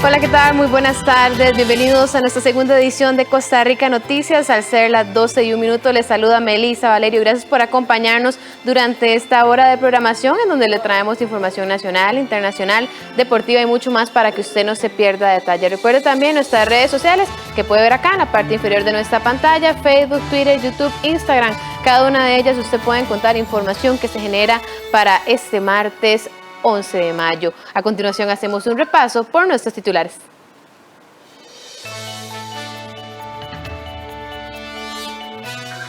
Hola, ¿qué tal? Muy buenas tardes. Bienvenidos a nuestra segunda edición de Costa Rica Noticias. Al ser las 12:01, les saluda Melissa Valerio. Gracias por acompañarnos durante esta hora de programación en donde le traemos información nacional, internacional, deportiva y mucho más para que usted no se pierda detalle. Recuerde también nuestras redes sociales que puede ver acá en la parte inferior de nuestra pantalla: Facebook, Twitter, YouTube, Instagram. Cada una de ellas usted puede encontrar información que se genera para este martes 11 de mayo. A continuación hacemos un repaso por nuestros titulares.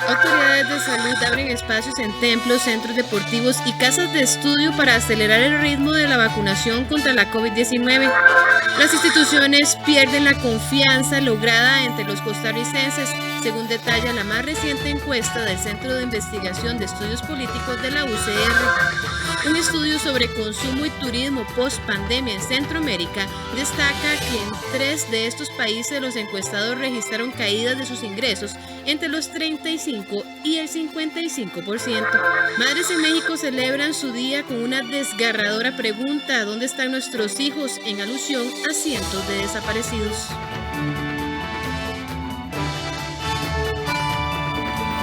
Autoridades de salud abren espacios en templos, centros deportivos y casas de estudio para acelerar el ritmo de la vacunación contra la COVID-19. Las instituciones pierden la confianza lograda entre los costarricenses, según detalla la más reciente encuesta del Centro de Investigación de Estudios Políticos de la UCR. Un estudio sobre consumo y turismo post-pandemia en Centroamérica destaca que en 3 de estos países los encuestados registraron caídas de sus ingresos entre los 35 y el 55%. Madres en México celebran su día con una desgarradora pregunta: ¿dónde están nuestros hijos?, en alusión a cientos de desaparecidos.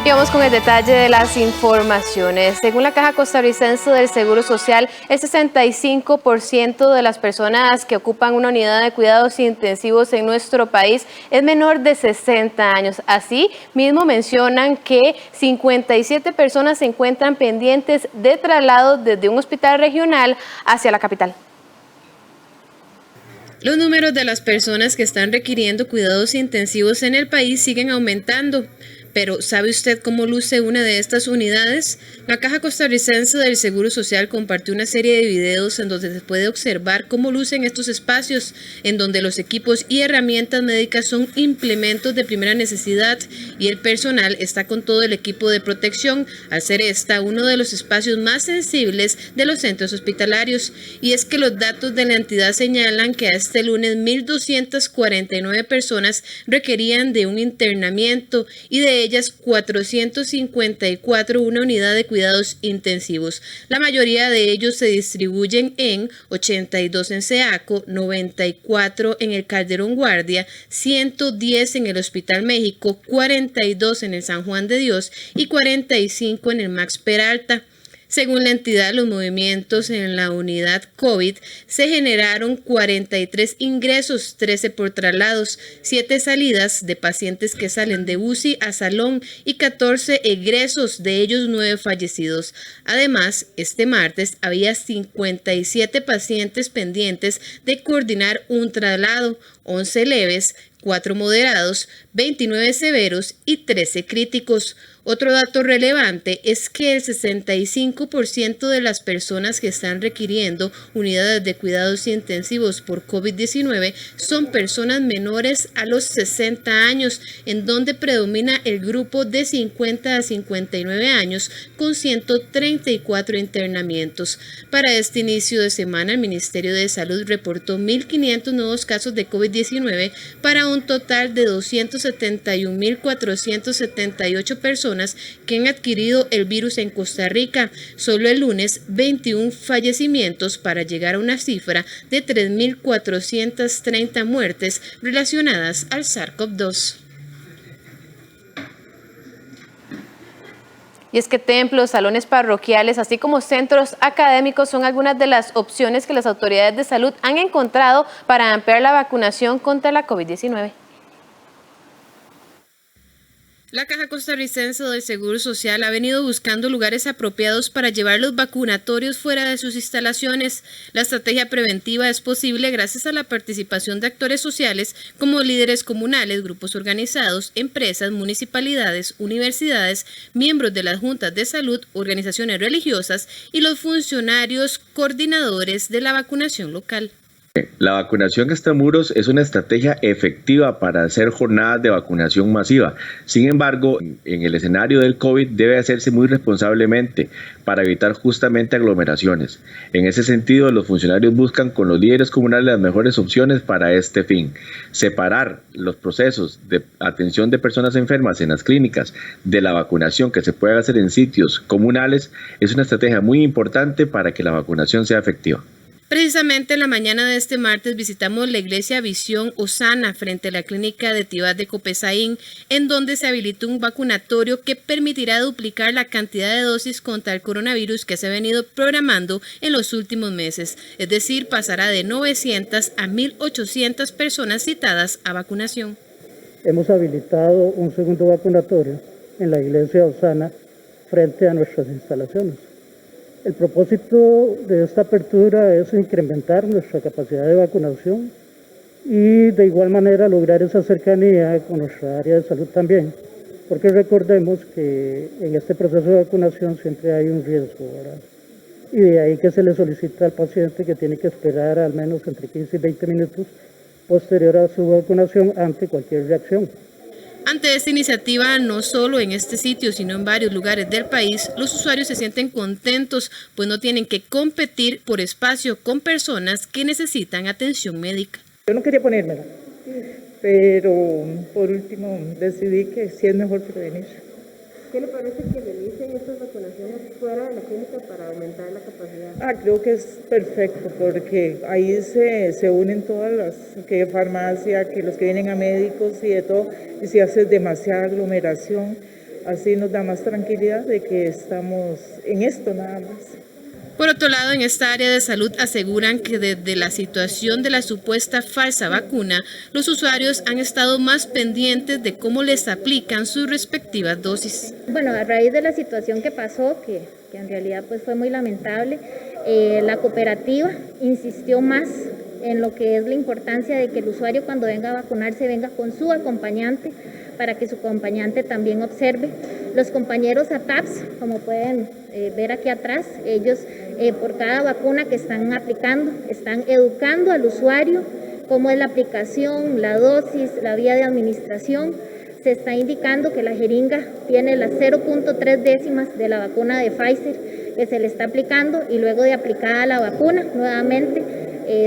Y vamos con el detalle de las informaciones. Según la Caja Costarricense del Seguro Social, el 65% de las personas que ocupan una unidad de cuidados intensivos en nuestro país es menor de 60 años. Así mismo mencionan que 57 personas se encuentran pendientes de traslado desde un hospital regional hacia la capital. Los números de las personas que están requiriendo cuidados intensivos en el país siguen aumentando. Pero, ¿sabe usted cómo luce una de estas unidades? La Caja Costarricense del Seguro Social compartió una serie de videos en donde se puede observar cómo lucen estos espacios, en donde los equipos y herramientas médicas son implementos de primera necesidad y el personal está con todo el equipo de protección, al ser esta uno de los espacios más sensibles de los centros hospitalarios. Y es que los datos de la entidad señalan que hasta el lunes 1.249 personas requerían de un internamiento y de ellas 454 una unidad de cuidados intensivos. La mayoría de ellos se distribuyen en 82 en Ceaco, 94 en el Calderón Guardia, 110 en el Hospital México, 42 en el San Juan de Dios y 45 en el Max Peralta. Según la entidad, los movimientos en la unidad COVID se generaron 43 ingresos, 13 por traslados, 7 salidas de pacientes que salen de UCI a salón y 14 egresos, de ellos 9 fallecidos. Además, este martes había 57 pacientes pendientes de coordinar un traslado, 11 leves, 4 moderados, 29 severos y 13 críticos. Otro dato relevante es que el 65% de las personas que están requiriendo unidades de cuidados intensivos por COVID-19 son personas menores a los 60 años, en donde predomina el grupo de 50 a 59 años con 134 internamientos. Para este inicio de semana, el Ministerio de Salud reportó 1.500 nuevos casos de COVID-19 para un total de 271.478 personas que han adquirido el virus en Costa Rica. Solo el lunes, 21 fallecimientos para llegar a una cifra de 3.430 muertes relacionadas al SARS-CoV-2. Y es que templos, salones parroquiales, así como centros académicos son algunas de las opciones que las autoridades de salud han encontrado para ampliar la vacunación contra la COVID-19. La Caja Costarricense del Seguro Social ha venido buscando lugares apropiados para llevar los vacunatorios fuera de sus instalaciones. La estrategia preventiva es posible gracias a la participación de actores sociales como líderes comunales, grupos organizados, empresas, municipalidades, universidades, miembros de las juntas de salud, organizaciones religiosas y los funcionarios coordinadores de la vacunación local. La vacunación extramuros es una estrategia efectiva para hacer jornadas de vacunación masiva. Sin embargo, en el escenario del COVID debe hacerse muy responsablemente para evitar justamente aglomeraciones. En ese sentido, los funcionarios buscan con los líderes comunales las mejores opciones para este fin. Separar los procesos de atención de personas enfermas en las clínicas de la vacunación que se puede hacer en sitios comunales es una estrategia muy importante para que la vacunación sea efectiva. Precisamente en la mañana de este martes visitamos la iglesia Visión Osana frente a la clínica de Tibás de Copesaín, en donde se habilitó un vacunatorio que permitirá duplicar la cantidad de dosis contra el coronavirus que se ha venido programando en los últimos meses. Es decir, pasará de 900 a 1.800 personas citadas a vacunación. Hemos habilitado un segundo vacunatorio en la iglesia Osana frente a nuestras instalaciones. El propósito de esta apertura es incrementar nuestra capacidad de vacunación y de igual manera lograr esa cercanía con nuestra área de salud también, porque recordemos que en este proceso de vacunación siempre hay un riesgo, ¿verdad? Y de ahí que se le solicita al paciente que tiene que esperar al menos entre 15 y 20 minutos posterior a su vacunación ante cualquier reacción. Ante esta iniciativa, no solo en este sitio, sino en varios lugares del país, los usuarios se sienten contentos, pues no tienen que competir por espacio con personas que necesitan atención médica. Yo no quería ponérmela, pero por último decidí que sí es mejor prevenir. ¿Qué le parece que realicen estas vacunaciones fuera de la clínica para aumentar la capacidad? Creo que es perfecto porque ahí se unen todas las, que farmacia, que los que vienen a médicos y de todo, y si hace demasiada aglomeración, así nos da más tranquilidad de que estamos en esto nada más. Por otro lado, en esta área de salud aseguran que desde la situación de la supuesta falsa vacuna, los usuarios han estado más pendientes de cómo les aplican sus respectivas dosis. Bueno, a raíz de la situación que pasó, que en realidad pues fue muy lamentable, la cooperativa insistió más en lo que es la importancia de que el usuario cuando venga a vacunarse venga con su acompañante, para que su acompañante también observe. Los compañeros ATAPS, como pueden ver aquí atrás, ellos por cada vacuna que están aplicando, están educando al usuario cómo es la aplicación, la dosis, la vía de administración. Se está indicando que la jeringa tiene las 0.3 décimas de la vacuna de Pfizer que se le está aplicando, y luego de aplicada la vacuna, nuevamente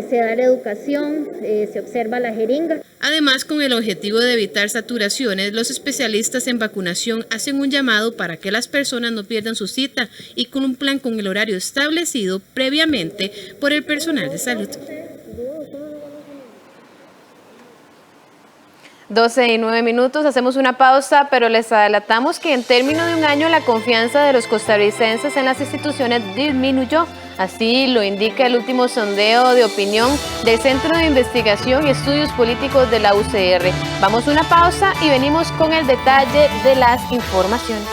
se da la educación, se observa la jeringa. Además, con el objetivo de evitar saturaciones, los especialistas en vacunación hacen un llamado para que las personas no pierdan su cita y cumplan con el horario establecido previamente por el personal de salud. 12:09, hacemos una pausa, pero les adelantamos que en términos de un año la confianza de los costarricenses en las instituciones disminuyó. Así lo indica el último sondeo de opinión del Centro de Investigación y Estudios Políticos de la UCR. Vamos a una pausa y venimos con el detalle de las informaciones.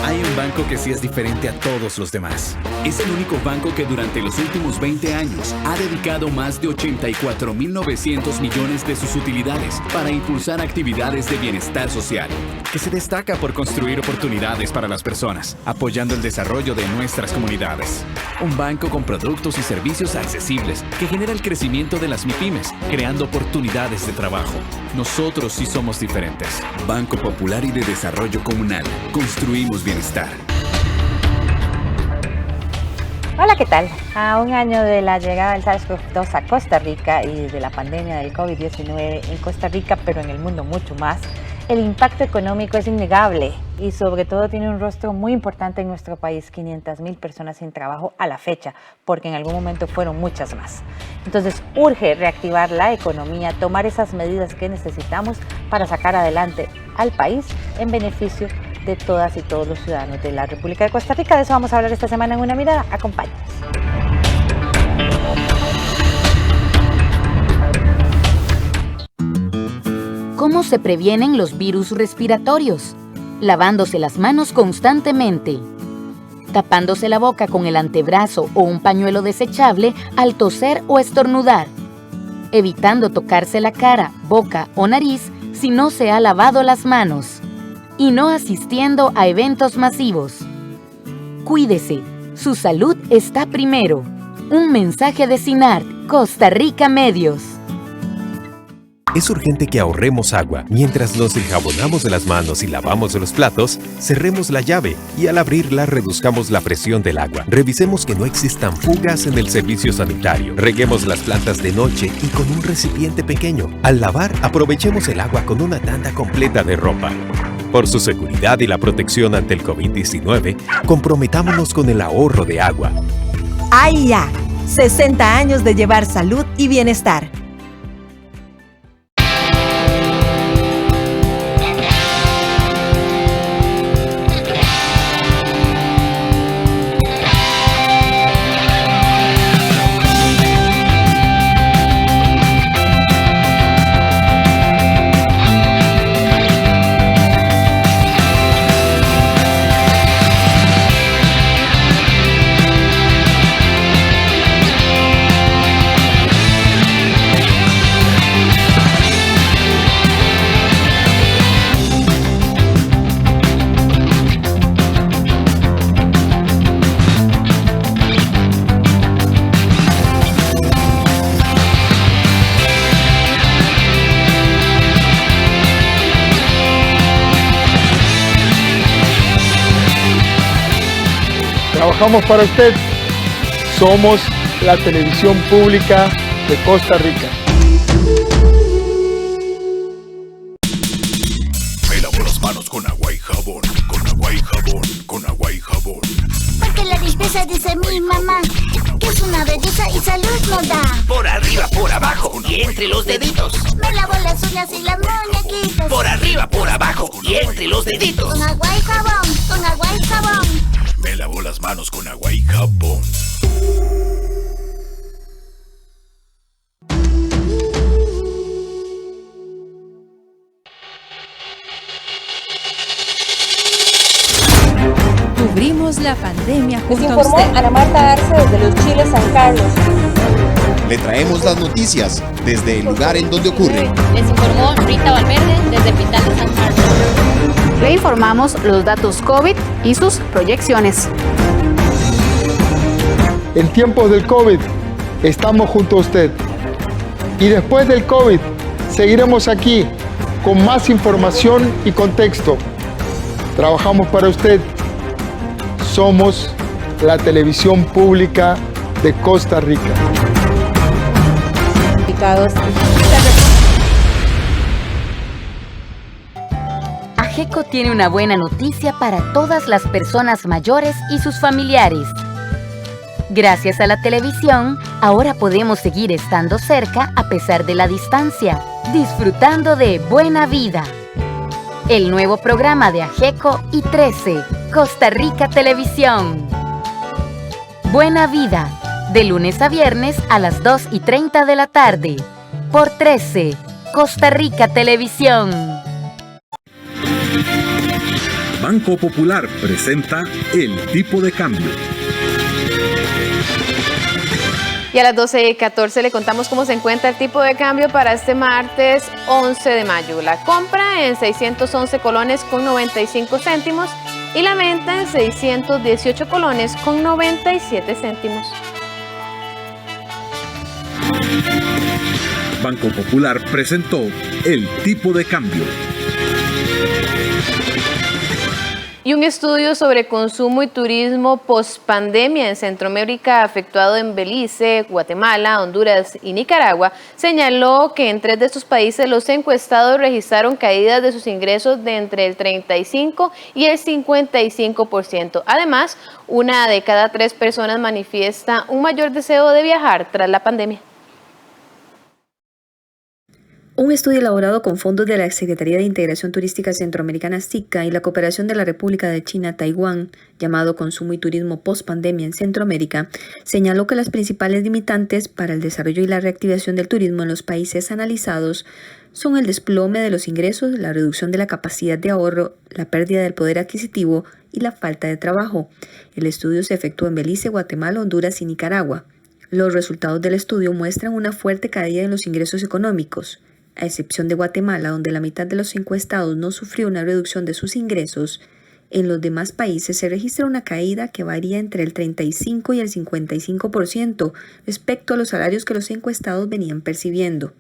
Hay un banco que sí es diferente a todos los demás. Es el único banco que durante los últimos 20 años ha dedicado más de 84.900 millones de sus utilidades para impulsar actividades de bienestar social, que se destaca por construir oportunidades para las personas, apoyando el desarrollo de nuestras comunidades. Un banco con productos y servicios accesibles que genera el crecimiento de las MIPYMES, creando oportunidades de trabajo. Nosotros sí somos diferentes. Banco Popular y de Desarrollo Comunal. Construimos bienestar. Hola, ¿qué tal? A un año de la llegada del SARS-CoV-2 a Costa Rica y de la pandemia del COVID-19 en Costa Rica, pero en el mundo mucho más, el impacto económico es innegable y sobre todo tiene un rostro muy importante en nuestro país, 500,000 personas sin trabajo a la fecha, porque en algún momento fueron muchas más. Entonces urge reactivar la economía, tomar esas medidas que necesitamos para sacar adelante al país en beneficio de todas y todos los ciudadanos de la República de Costa Rica. De eso vamos a hablar esta semana en Una Mirada. Acompáñanos. ¿Cómo se previenen los virus respiratorios? Lavándose las manos constantemente, tapándose la boca con el antebrazo o un pañuelo desechable al toser o estornudar, evitando tocarse la cara, boca o nariz si no se ha lavado las manos, y no asistiendo a eventos masivos. Cuídese, su salud está primero. Un mensaje de CINART, Costa Rica Medios. Es urgente que ahorremos agua. Mientras nos enjabonamos las manos y lavamos los platos, cerremos la llave y al abrirla reduzcamos la presión del agua. Revisemos que no existan fugas en el servicio sanitario. Reguemos las plantas de noche y con un recipiente pequeño. Al lavar, aprovechemos el agua con una tanda completa de ropa. Por su seguridad y la protección ante el COVID-19, comprometámonos con el ahorro de agua. AIA, 60 años de llevar salud y bienestar. Trabajamos para usted. Somos la televisión pública de Costa Rica. Me lavo las manos con agua y jabón, con agua y jabón, con agua y jabón. Porque la limpieza dice mi mamá, que es una belleza y salud nos da. Por arriba, por abajo y entre los deditos. Me lavo las uñas y las muñequitas. Por arriba, por abajo y entre los deditos. Con agua y jabón, con agua y jabón. Me lavo las manos con agua y jabón. Cubrimos la pandemia junto a informó usted. Ana Marta Arce desde Los Chiles, San Carlos. Le traemos las noticias desde el lugar en donde ocurre. Les informó Rita Valverde desde el Hospital de San Carlos. Le informamos los datos COVID y sus proyecciones. En tiempos del COVID, estamos junto a usted. Y después del COVID, seguiremos aquí con más información y contexto. Trabajamos para usted. Somos la televisión pública de Costa Rica. AGECO tiene una buena noticia para todas las personas mayores y sus familiares. Gracias a la televisión, ahora podemos seguir estando cerca a pesar de la distancia, disfrutando de Buena Vida. El nuevo programa de AGECO y 13, Costa Rica Televisión. Buena Vida, de lunes a viernes a las 2:30 de la tarde. Por 13, Costa Rica Televisión. Banco Popular presenta El Tipo de Cambio. Y a las 12:14 le contamos cómo se encuentra el tipo de cambio para este martes 11 de mayo. La compra en 611 colones con 95 céntimos y la venta en 618 colones con 97 céntimos. Banco Popular presentó El Tipo de Cambio. Y un estudio sobre consumo y turismo post-pandemia en Centroamérica, efectuado en Belice, Guatemala, Honduras y Nicaragua, señaló que en 3 de estos países los encuestados registraron caídas de sus ingresos de entre el 35 y el 55%. Además, 1 de cada 3 personas manifiesta un mayor deseo de viajar tras la pandemia. Un estudio elaborado con fondos de la Secretaría de Integración Turística Centroamericana SICA y la cooperación de la República de China, Taiwán, llamado Consumo y Turismo Post-Pandemia en Centroamérica, señaló que las principales limitantes para el desarrollo y la reactivación del turismo en los países analizados son el desplome de los ingresos, la reducción de la capacidad de ahorro, la pérdida del poder adquisitivo y la falta de trabajo. El estudio se efectuó en Belice, Guatemala, Honduras y Nicaragua. Los resultados del estudio muestran una fuerte caída en los ingresos económicos. A excepción de Guatemala, donde la mitad de los encuestados no sufrió una reducción de sus ingresos, en los demás países se registra una caída que varía entre el 35 y el 55% respecto a los salarios que los encuestados venían percibiendo.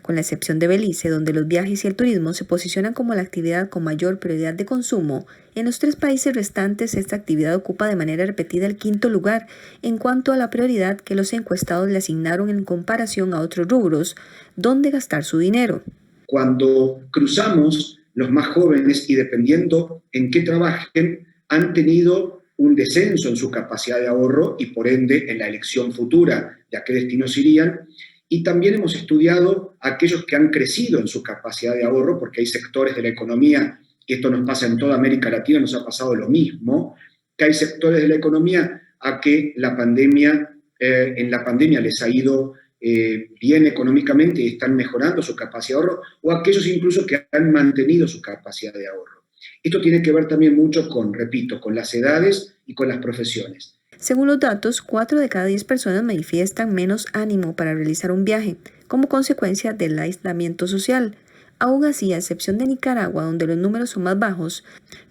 Con la excepción de Belice, donde los viajes y el turismo se posicionan como la actividad con mayor prioridad de consumo, en los 3 países restantes esta actividad ocupa de manera repetida el 5º lugar en cuanto a la prioridad que los encuestados le asignaron en comparación a otros rubros, donde gastar su dinero. Cuando cruzamos los más jóvenes, y dependiendo en qué trabajen, han tenido un descenso en su capacidad de ahorro y por ende en la elección futura de a qué destinos irían. Y también hemos estudiado a aquellos que han crecido en su capacidad de ahorro, porque hay sectores de la economía, y esto nos pasa en toda América Latina, nos ha pasado lo mismo, que hay sectores de la economía a que en la pandemia les ha ido bien económicamente y están mejorando su capacidad de ahorro, o aquellos incluso que han mantenido su capacidad de ahorro. Esto tiene que ver también mucho con las edades y con las profesiones. Según los datos, 4 de cada 10 personas manifiestan menos ánimo para realizar un viaje, como consecuencia del aislamiento social. Aún así, a excepción de Nicaragua, donde los números son más bajos,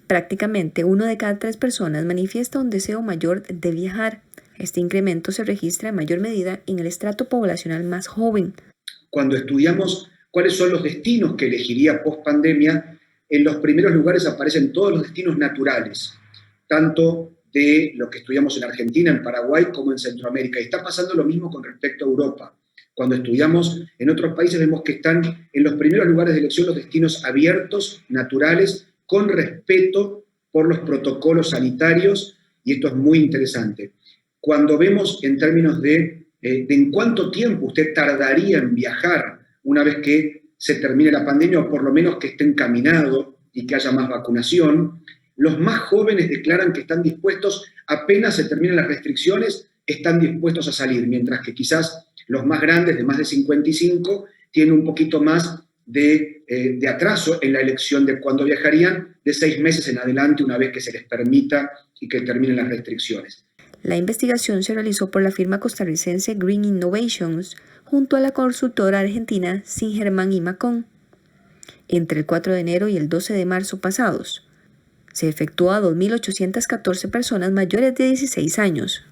prácticamente 1 de cada 3 personas manifiesta un deseo mayor de viajar. Este incremento se registra en mayor medida en el estrato poblacional más joven. Cuando estudiamos cuáles son los destinos que elegiría post-pandemia, en los primeros lugares aparecen todos los destinos naturales, tanto de lo que estudiamos en Argentina, en Paraguay, como en Centroamérica. Y está pasando lo mismo con respecto a Europa. Cuando estudiamos en otros países vemos que están en los primeros lugares de elección los destinos abiertos, naturales, con respeto por los protocolos sanitarios, y esto es muy interesante. Cuando vemos en términos de en cuánto tiempo usted tardaría en viajar una vez que se termine la pandemia, o por lo menos que esté encaminado y que haya más vacunación, los más jóvenes declaran que están dispuestos, apenas se terminen las restricciones, están dispuestos a salir, mientras que quizás los más grandes, de más de 55, tienen un poquito más de atraso en la elección de cuándo viajarían, de 6 meses en adelante, una vez que se les permita y que terminen las restricciones. La investigación se realizó por la firma costarricense Green Innovations junto a la consultora argentina Singerman y Macon. Entre el 4 de enero y el 12 de marzo pasados, se efectuó a 2.814 personas mayores de 16 años.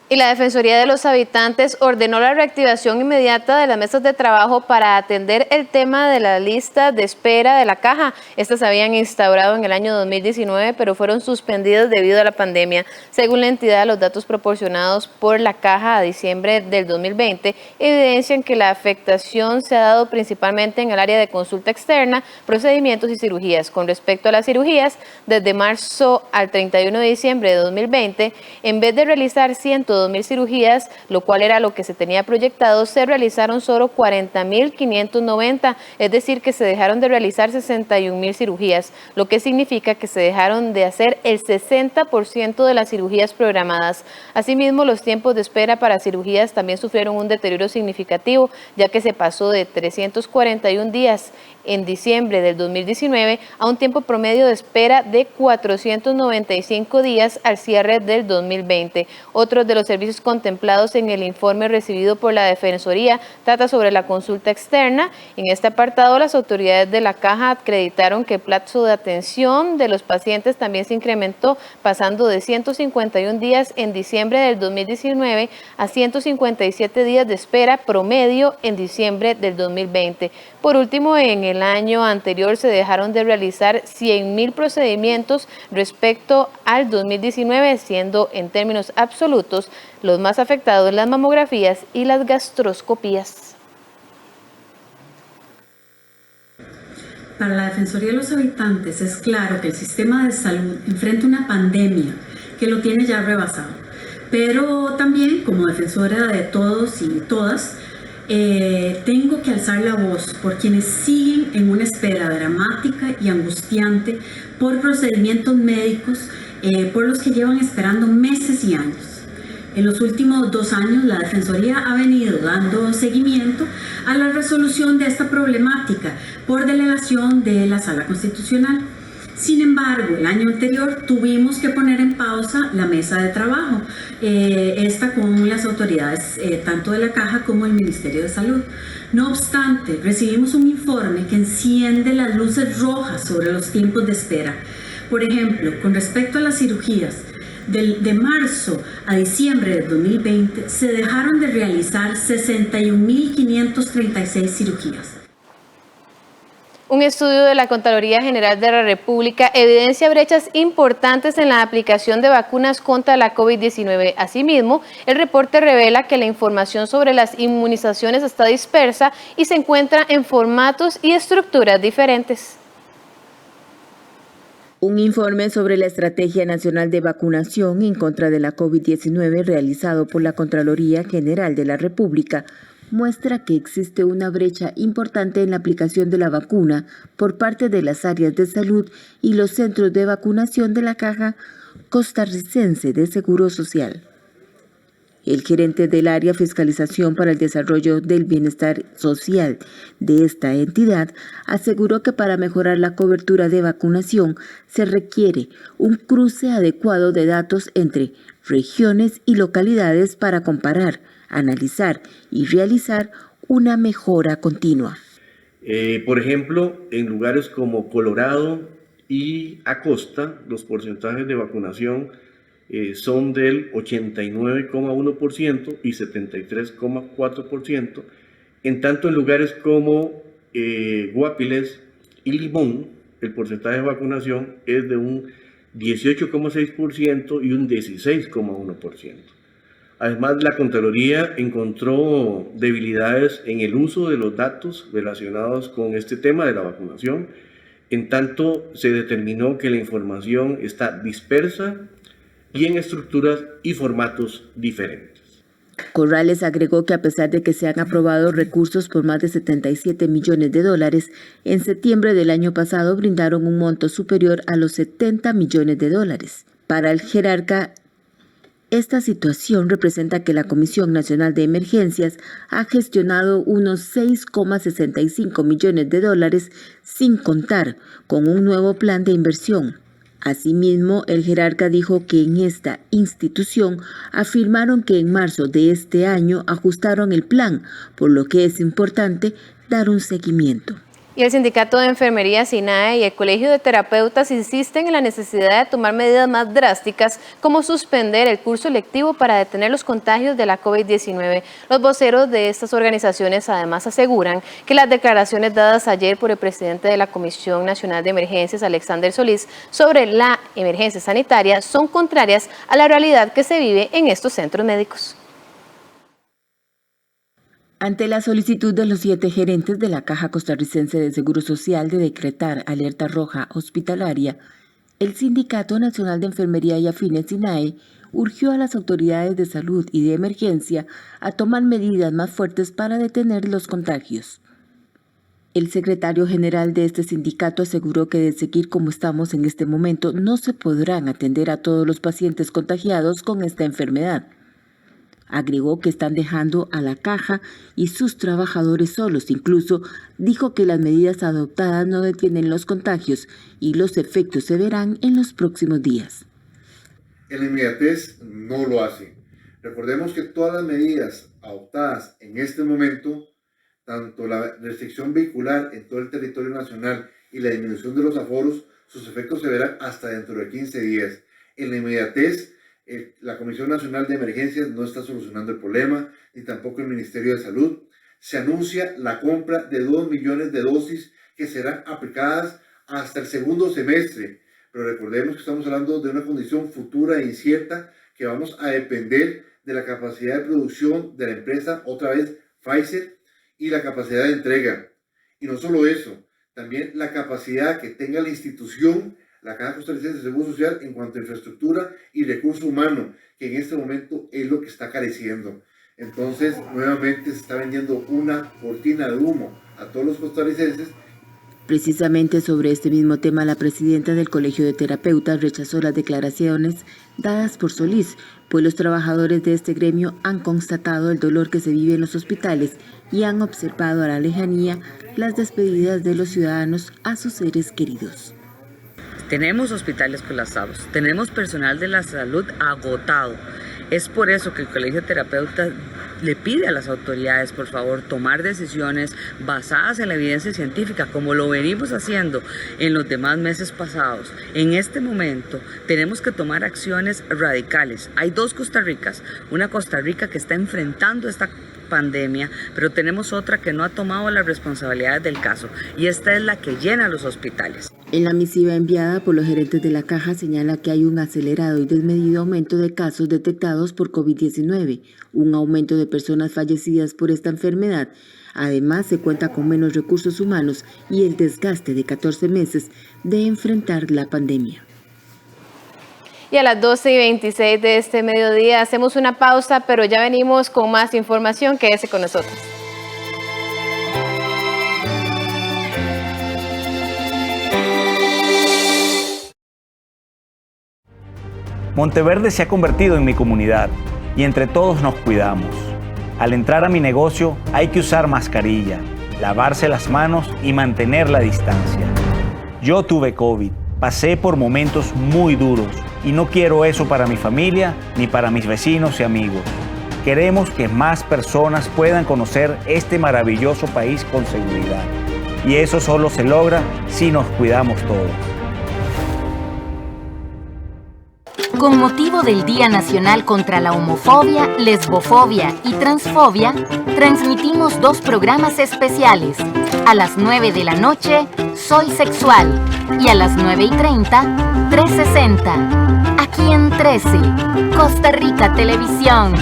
Y la Defensoría de los Habitantes ordenó la reactivación inmediata de las mesas de trabajo para atender el tema de la lista de espera de la Caja. Estas se habían instaurado en el año 2019, pero fueron suspendidas debido a la pandemia. Según la entidad, los datos proporcionados por la Caja a diciembre del 2020 evidencian que la afectación se ha dado principalmente en el área de consulta externa, procedimientos y cirugías. Con respecto a las cirugías, desde marzo al 31 de diciembre de 2020, en vez de realizar 102.000 cirugías, lo cual era lo que se tenía proyectado, se realizaron solo 40.590, es decir, que se dejaron de realizar 61.000 cirugías, lo que significa que se dejaron de hacer el 60% de las cirugías programadas. Asimismo, los tiempos de espera para cirugías también sufrieron un deterioro significativo, ya que se pasó de 341 días en diciembre del 2019 a un tiempo promedio de espera de 495 días al cierre del 2020. Otros de los servicios contemplados en el informe recibido por la Defensoría trata sobre la consulta externa. En este apartado, las autoridades de la Caja acreditaron que el plazo de atención de los pacientes también se incrementó, pasando de 151 días en diciembre del 2019 a 157 días de espera promedio en diciembre del 2020. Por último, en el año anterior se dejaron de realizar 100.000 procedimientos respecto al 2019, siendo en términos absolutos los más afectados las mamografías y las gastroscopías. Para la Defensoría de los Habitantes es claro que el sistema de salud enfrenta una pandemia que lo tiene ya rebasado, pero también como defensora de todos y todas, tengo que alzar la voz por quienes siguen en una espera dramática y angustiante por procedimientos médicos, por los que llevan esperando meses y años. En los últimos 2 años, la Defensoría ha venido dando seguimiento a la resolución de esta problemática por delegación de la Sala Constitucional. Sin embargo, el año anterior tuvimos que poner en pausa la mesa de trabajo, esta con las autoridades tanto de la Caja como el Ministerio de Salud. No obstante, recibimos un informe que enciende las luces rojas sobre los tiempos de espera. Por ejemplo, con respecto a las cirugías, de marzo a diciembre del 2020 se dejaron de realizar 61.536 cirugías. Un estudio de la Contraloría General de la República evidencia brechas importantes en la aplicación de vacunas contra la COVID-19. Asimismo, el reporte revela que la información sobre las inmunizaciones está dispersa y se encuentra en formatos y estructuras diferentes. Un informe sobre la Estrategia Nacional de Vacunación en contra de la COVID-19 realizado por la Contraloría General de la República muestra que existe una brecha importante en la aplicación de la vacuna por parte de las áreas de salud y los centros de vacunación de la Caja Costarricense de Seguro Social. El gerente del área Fiscalización para el Desarrollo del Bienestar Social de esta entidad aseguró que para mejorar la cobertura de vacunación se requiere un cruce adecuado de datos entre regiones y localidades para comparar, analizar y realizar una mejora continua. Por ejemplo, en lugares como Colorado y Acosta, los porcentajes de vacunación son del 89,1% y 73,4%, en tanto en lugares como Guapiles y Limón, el porcentaje de vacunación es de un 18,6% y un 16,1%. Además, la Contraloría encontró debilidades en el uso de los datos relacionados con este tema de la vacunación, en tanto se determinó que la información está dispersa y en estructuras y formatos diferentes. Corrales agregó que a pesar de que se han aprobado recursos por más de 77 millones de dólares, en septiembre del año pasado brindaron un monto superior a los 70 millones de dólares. Para el jerarca, esta situación representa que la Comisión Nacional de Emergencias ha gestionado unos 6,65 millones de dólares sin contar con un nuevo plan de inversión. Asimismo, el jerarca dijo que en esta institución afirmaron que en marzo de este año ajustaron el plan, por lo que es importante dar un seguimiento. Y el Sindicato de Enfermería SINAE y el Colegio de Terapeutas insisten en la necesidad de tomar medidas más drásticas, como suspender el curso lectivo para detener los contagios de la COVID-19. Los voceros de estas organizaciones además aseguran que las declaraciones dadas ayer por el presidente de la Comisión Nacional de Emergencias, Alexander Solís, sobre la emergencia sanitaria son contrarias a la realidad que se vive en estos centros médicos. Ante la solicitud de los 7 gerentes de la Caja Costarricense de Seguro Social de decretar alerta roja hospitalaria, el Sindicato Nacional de Enfermería y Afines SINAE urgió a las autoridades de salud y de emergencia a tomar medidas más fuertes para detener los contagios. El secretario general de este sindicato aseguró que de seguir como estamos en este momento no se podrán atender a todos los pacientes contagiados con esta enfermedad. Agregó que están dejando a la caja y sus trabajadores solos. Incluso dijo que las medidas adoptadas no detienen los contagios y los efectos se verán en los próximos días. En la inmediatez no lo hace. Recordemos que todas las medidas adoptadas en este momento, tanto la restricción vehicular en todo el territorio nacional y la disminución de los aforos, sus efectos se verán hasta dentro de 15 días. En la inmediatez, la Comisión Nacional de Emergencias no está solucionando el problema, ni tampoco el Ministerio de Salud. Se anuncia la compra de 2 millones de dosis que serán aplicadas hasta el segundo semestre. Pero recordemos que estamos hablando de una condición futura e incierta, que vamos a depender de la capacidad de producción de la empresa, otra vez Pfizer, y la capacidad de entrega. Y no solo eso, también la capacidad que tenga la institución, la Caja Costarricense de Seguro Social, en cuanto a infraestructura y recurso humano, que en este momento es lo que está careciendo. Entonces, nuevamente se está vendiendo una cortina de humo a todos los costarricenses. Precisamente sobre este mismo tema, la presidenta del Colegio de Terapeutas rechazó las declaraciones dadas por Solís, pues los trabajadores de este gremio han constatado el dolor que se vive en los hospitales y han observado a la lejanía las despedidas de los ciudadanos a sus seres queridos. Tenemos hospitales colapsados, tenemos personal de la salud agotado. Es por eso que el Colegio de Terapeutas le pide a las autoridades, por favor, tomar decisiones basadas en la evidencia científica, como lo venimos haciendo en los demás meses pasados. En este momento tenemos que tomar acciones radicales. Hay 2 Costa Ricas, una Costa Rica que está enfrentando esta pandemia, pero tenemos otra que no ha tomado las responsabilidades del caso, y esta es la que llena los hospitales. En la misiva enviada por los gerentes de la Caja señala que hay un acelerado y desmedido aumento de casos detectados por COVID-19, un aumento de personas fallecidas por esta enfermedad. Además, se cuenta con menos recursos humanos y el desgaste de 14 meses de enfrentar la pandemia. Y a las 12:26 de este mediodía hacemos una pausa, pero ya venimos con más información. Quédese con nosotros. Monteverde se ha convertido en mi comunidad y entre todos nos cuidamos. Al entrar a mi negocio hay que usar mascarilla, lavarse las manos y mantener la distancia. Yo tuve COVID, pasé por momentos muy duros y no quiero eso para mi familia ni para mis vecinos y amigos. Queremos que más personas puedan conocer este maravilloso país con seguridad. Y eso solo se logra si nos cuidamos todos. Con motivo del Día Nacional contra la Homofobia, Lesbofobia y Transfobia, transmitimos 2 programas especiales. A las 9 de la noche, Soy Sexual, y a las 9:30, 360. Aquí en 13, Costa Rica Televisión.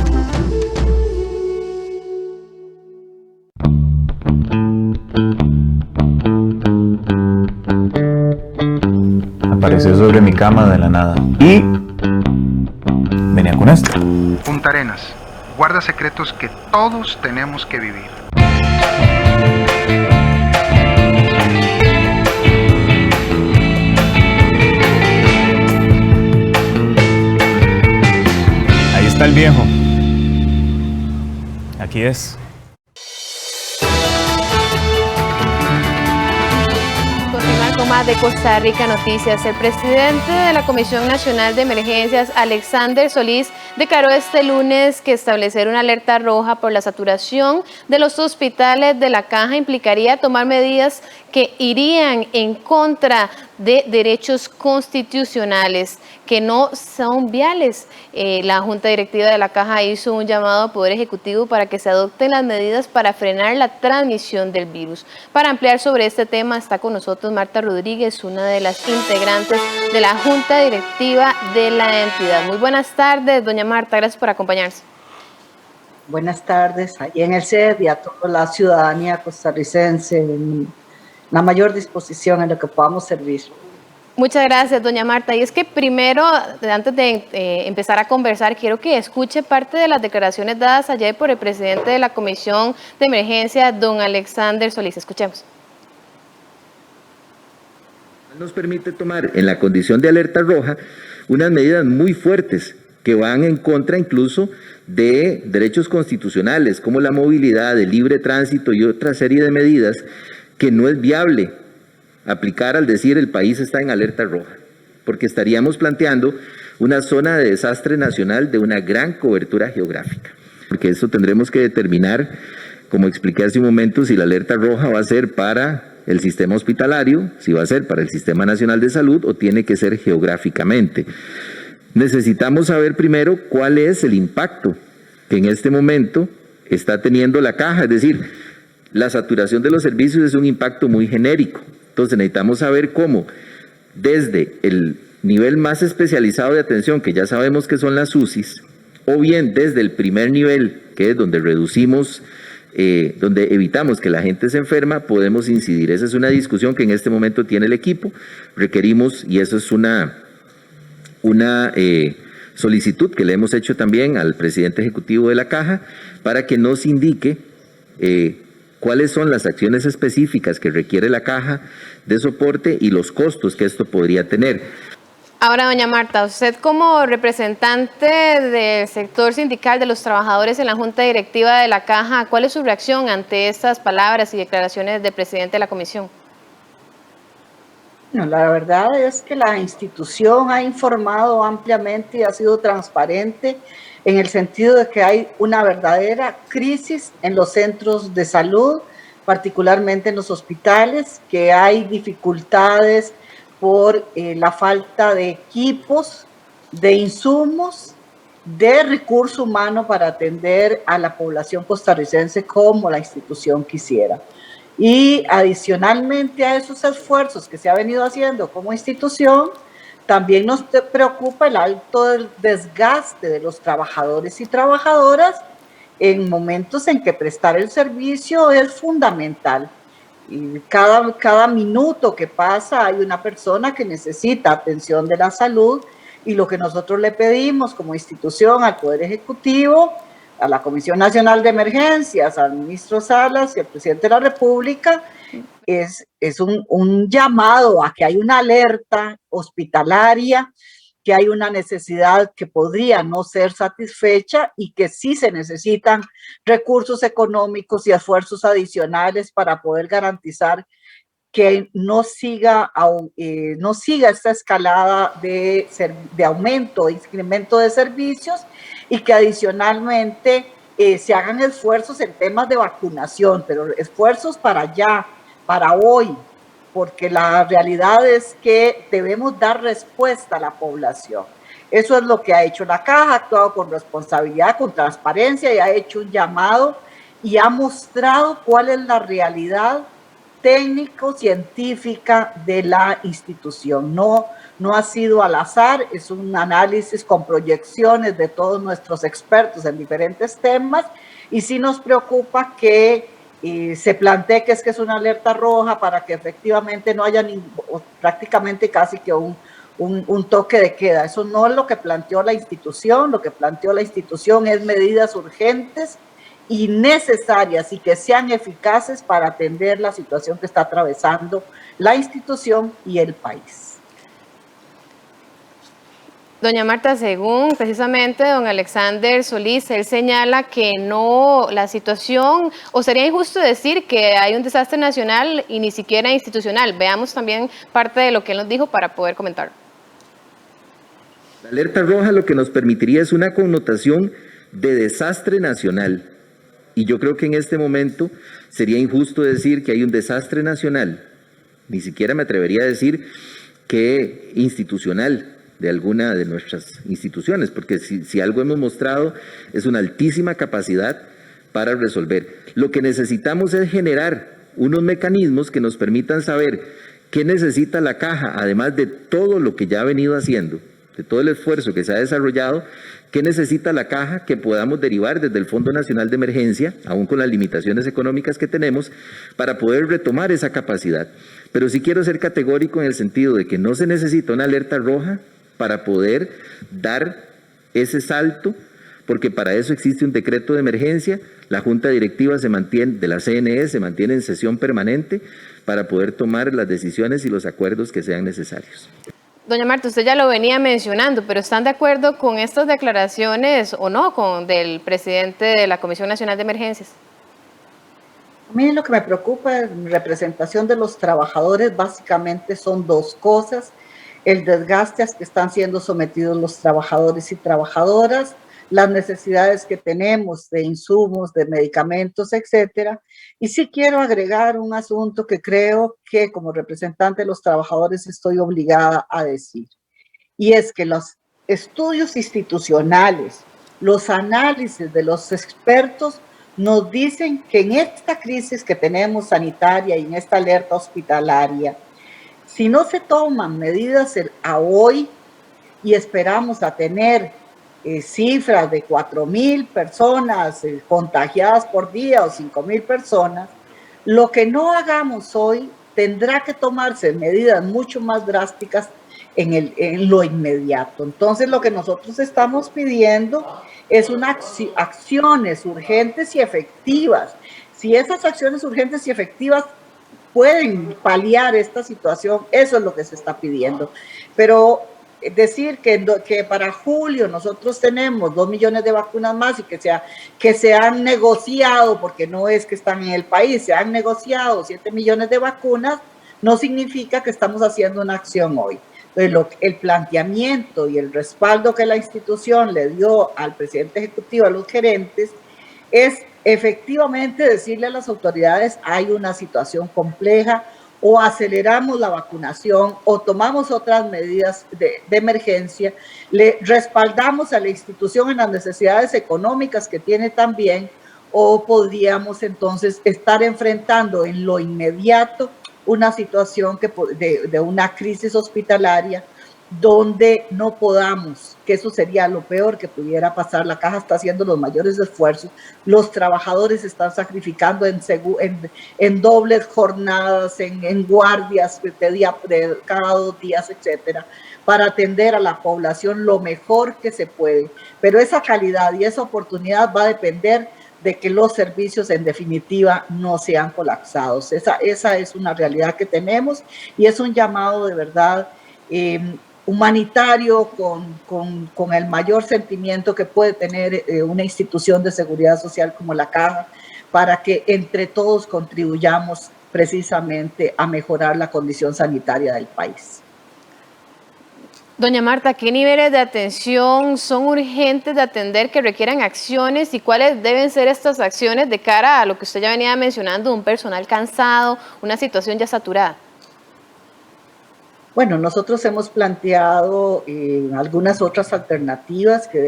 Apareció sobre mi cama de la nada y venía con esto. Punta Arenas, guarda secretos que todos tenemos que vivir. Ahí está el viejo. Aquí es. Con más de Costa Rica Noticias, el presidente de la Comisión Nacional de Emergencias, Alexander Solís, declaró este lunes que establecer una alerta roja por la saturación de los hospitales de la Caja implicaría tomar medidas que irían en contra de derechos constitucionales que no son viales. La Junta Directiva de la Caja hizo un llamado al Poder Ejecutivo para que se adopten las medidas para frenar la transmisión del virus. Para ampliar sobre este tema está con nosotros Marta Rodríguez, una de las integrantes de la Junta Directiva de la entidad. Muy buenas tardes, doña Marta, gracias por acompañarnos. Buenas tardes, ahí en el CED y a toda la ciudadanía costarricense, en la mayor disposición en lo que podamos servir. Muchas gracias, doña Marta. Y es que primero, antes de empezar a conversar, quiero que escuche parte de las declaraciones dadas ayer por el presidente de la Comisión de Emergencia, don Alexander Solís. Escuchemos. Nos permite tomar en la condición de alerta roja unas medidas muy fuertes que van en contra incluso de derechos constitucionales como la movilidad, el libre tránsito y otra serie de medidas que no es viable aplicar al decir el país está en alerta roja, porque estaríamos planteando una zona de desastre nacional de una gran cobertura geográfica, porque eso tendremos que determinar, como expliqué hace un momento, si la alerta roja va a ser para el sistema hospitalario, si va a ser para el Sistema Nacional de Salud o tiene que ser geográficamente. Necesitamos saber primero cuál es el impacto que en este momento está teniendo la Caja, es decir, la saturación de los servicios es un impacto muy genérico. Entonces necesitamos saber cómo desde el nivel más especializado de atención, que ya sabemos que son las UCIs, o bien desde el primer nivel, que es donde reducimos, donde evitamos que la gente se enferma, podemos incidir. Esa es una discusión que en este momento tiene el equipo. Requerimos, y eso es una solicitud que le hemos hecho también al presidente ejecutivo de la Caja, para que nos indique cuáles son las acciones específicas que requiere la Caja de soporte y los costos que esto podría tener. Ahora, doña Marta, usted como representante del sector sindical de los trabajadores en la Junta Directiva de la Caja, ¿cuál es su reacción ante estas palabras y declaraciones del presidente de la comisión? No, la verdad es que la institución ha informado ampliamente y ha sido transparente en el sentido de que hay una verdadera crisis en los centros de salud, particularmente en los hospitales, que hay dificultades por la falta de equipos, de insumos de recurso humano para atender a la población costarricense como la institución quisiera. Y adicionalmente a esos esfuerzos que se ha venido haciendo como institución, también nos preocupa el alto desgaste de los trabajadores y trabajadoras en momentos en que prestar el servicio es fundamental. Y cada minuto que pasa hay una persona que necesita atención de la salud, y lo que nosotros le pedimos como institución al Poder Ejecutivo, a la Comisión Nacional de Emergencias, al ministro Salas y al presidente de la República, es un llamado a que hay una alerta hospitalaria, que hay una necesidad que podría no ser satisfecha y que sí se necesitan recursos económicos y esfuerzos adicionales para poder garantizar que no siga esta escalada de aumento, de incremento de servicios, y que adicionalmente se hagan esfuerzos en temas de vacunación, pero esfuerzos para ya, para hoy, porque la realidad es que debemos dar respuesta a la población. Eso es lo que ha hecho la Caja, ha actuado con responsabilidad, con transparencia, y ha hecho un llamado y ha mostrado cuál es la realidad técnico-científica de la institución. No ha sido al azar, es un análisis con proyecciones de todos nuestros expertos en diferentes temas, y sí nos preocupa que se plantee que es una alerta roja para que efectivamente no haya prácticamente casi que un toque de queda. Eso no es lo que planteó la institución. Lo que planteó la institución es medidas urgentes y necesarias y que sean eficaces para atender la situación que está atravesando la institución y el país. Doña Marta, según precisamente don Alexander Solís, él señala que no, la situación, o sería injusto decir que hay un desastre nacional y ni siquiera institucional. Veamos también parte de lo que él nos dijo para poder comentar. La alerta roja lo que nos permitiría es una connotación de desastre nacional. Y yo creo que en este momento sería injusto decir que hay un desastre nacional. Ni siquiera me atrevería a decir que institucional de alguna de nuestras instituciones, porque si algo hemos mostrado es una altísima capacidad para resolver. Lo que necesitamos es generar unos mecanismos que nos permitan saber qué necesita la Caja, además de todo lo que ya ha venido haciendo, de todo el esfuerzo que se ha desarrollado. ¿Qué necesita la Caja que podamos derivar desde el Fondo Nacional de Emergencia, aún con las limitaciones económicas que tenemos, para poder retomar esa capacidad? Pero sí quiero ser categórico en el sentido de que no se necesita una alerta roja para poder dar ese salto, porque para eso existe un decreto de emergencia. La Junta Directiva de la CNE se mantiene en sesión permanente para poder tomar las decisiones y los acuerdos que sean necesarios. Doña Marta, usted ya lo venía mencionando, pero ¿están de acuerdo con estas declaraciones o no del presidente de la Comisión Nacional de Emergencias? A mí lo que me preocupa en representación de los trabajadores básicamente son dos cosas: el desgaste a que están siendo sometidos los trabajadores y trabajadoras, las necesidades que tenemos de insumos, de medicamentos, etcétera. Y sí quiero agregar un asunto que creo que como representante de los trabajadores estoy obligada a decir, y es que los estudios institucionales, los análisis de los expertos nos dicen que en esta crisis que tenemos sanitaria y en esta alerta hospitalaria, si no se toman medidas a hoy y esperamos a tener cifras de 4,000 personas contagiadas por día o 5,000 personas, lo que no hagamos hoy tendrá que tomarse medidas mucho más drásticas en lo inmediato. Entonces, lo que nosotros estamos pidiendo es acciones urgentes y efectivas. Si esas acciones urgentes y efectivas pueden paliar esta situación, eso es lo que se está pidiendo. Pero decir que para julio nosotros tenemos 2 millones de vacunas más y que se han negociado, porque no es que están en el país, se han negociado 7 millones de vacunas, no significa que estamos haciendo una acción hoy. Entonces, el planteamiento y el respaldo que la institución le dio al presidente ejecutivo, a los gerentes, es efectivamente decirle a las autoridades: hay una situación compleja, o aceleramos la vacunación o tomamos otras medidas de emergencia, le respaldamos a la institución en las necesidades económicas que tiene también, o podríamos entonces estar enfrentando en lo inmediato una situación de una crisis hospitalaria donde no podamos, que eso sería lo peor que pudiera pasar. La Caja está haciendo los mayores esfuerzos, los trabajadores están sacrificando en dobles jornadas, en guardias de cada 2 días, etcétera, para atender a la población lo mejor que se puede. Pero esa calidad y esa oportunidad va a depender de que los servicios en definitiva no sean colapsados. Esa es una realidad que tenemos y es un llamado de verdad humanitario con el mayor sentimiento que puede tener una institución de seguridad social como la Caja, para que entre todos contribuyamos precisamente a mejorar la condición sanitaria del país. Doña Marta, ¿qué niveles de atención son urgentes de atender que requieran acciones y cuáles deben ser estas acciones de cara a lo que usted ya venía mencionando, un personal cansado, una situación ya saturada? Bueno, nosotros hemos planteado algunas otras alternativas que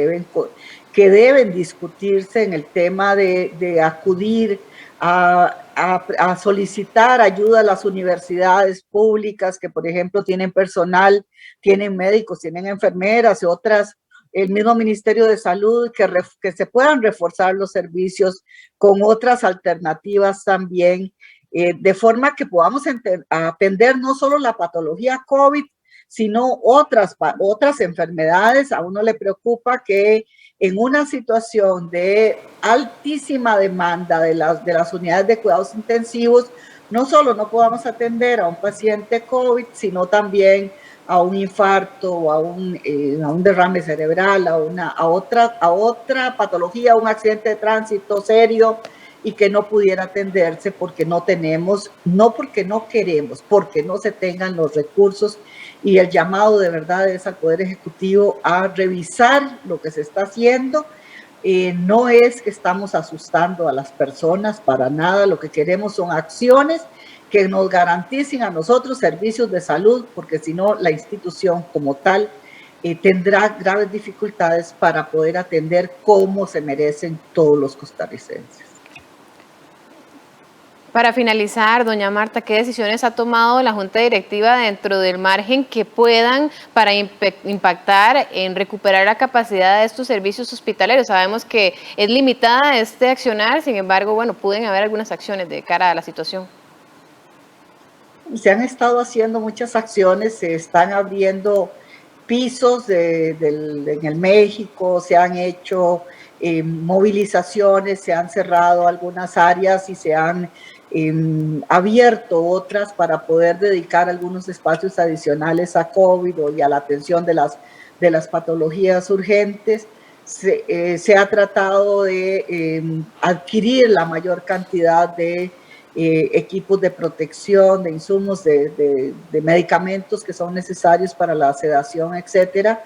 deben discutirse en el tema de acudir a solicitar ayuda a las universidades públicas que, por ejemplo, tienen personal, tienen médicos, tienen enfermeras y otras, el mismo Ministerio de Salud, que se puedan reforzar los servicios con otras alternativas también, de forma que podamos atender no solo la patología COVID, sino otras enfermedades. A uno le preocupa que en una situación de altísima demanda de las unidades de cuidados intensivos, no solo no podamos atender a un paciente COVID, sino también a un infarto, a un derrame cerebral, a otra patología, un accidente de tránsito serio, y que no pudiera atenderse porque no tenemos, no porque no queremos, porque no se tengan los recursos. Y el llamado de verdad es al Poder Ejecutivo a revisar lo que se está haciendo. No es que estamos asustando a las personas, para nada. Lo que queremos son acciones que nos garanticen a nosotros servicios de salud, porque si no, la institución como tal tendrá graves dificultades para poder atender como se merecen todos los costarricenses. Para finalizar, doña Marta, ¿qué decisiones ha tomado la Junta Directiva dentro del margen que puedan para impactar en recuperar la capacidad de estos servicios hospitalarios? Sabemos que es limitada este accionar, sin embargo, bueno, pueden haber algunas acciones de cara a la situación. Se han estado haciendo muchas acciones, se están abriendo pisos en el México, se han hecho movilizaciones, se han cerrado algunas áreas y se han abierto otras para poder dedicar algunos espacios adicionales a COVID y a la atención de las patologías urgentes. Se ha tratado de adquirir la mayor cantidad de equipos de protección, de insumos, de medicamentos que son necesarios para la sedación, etcétera,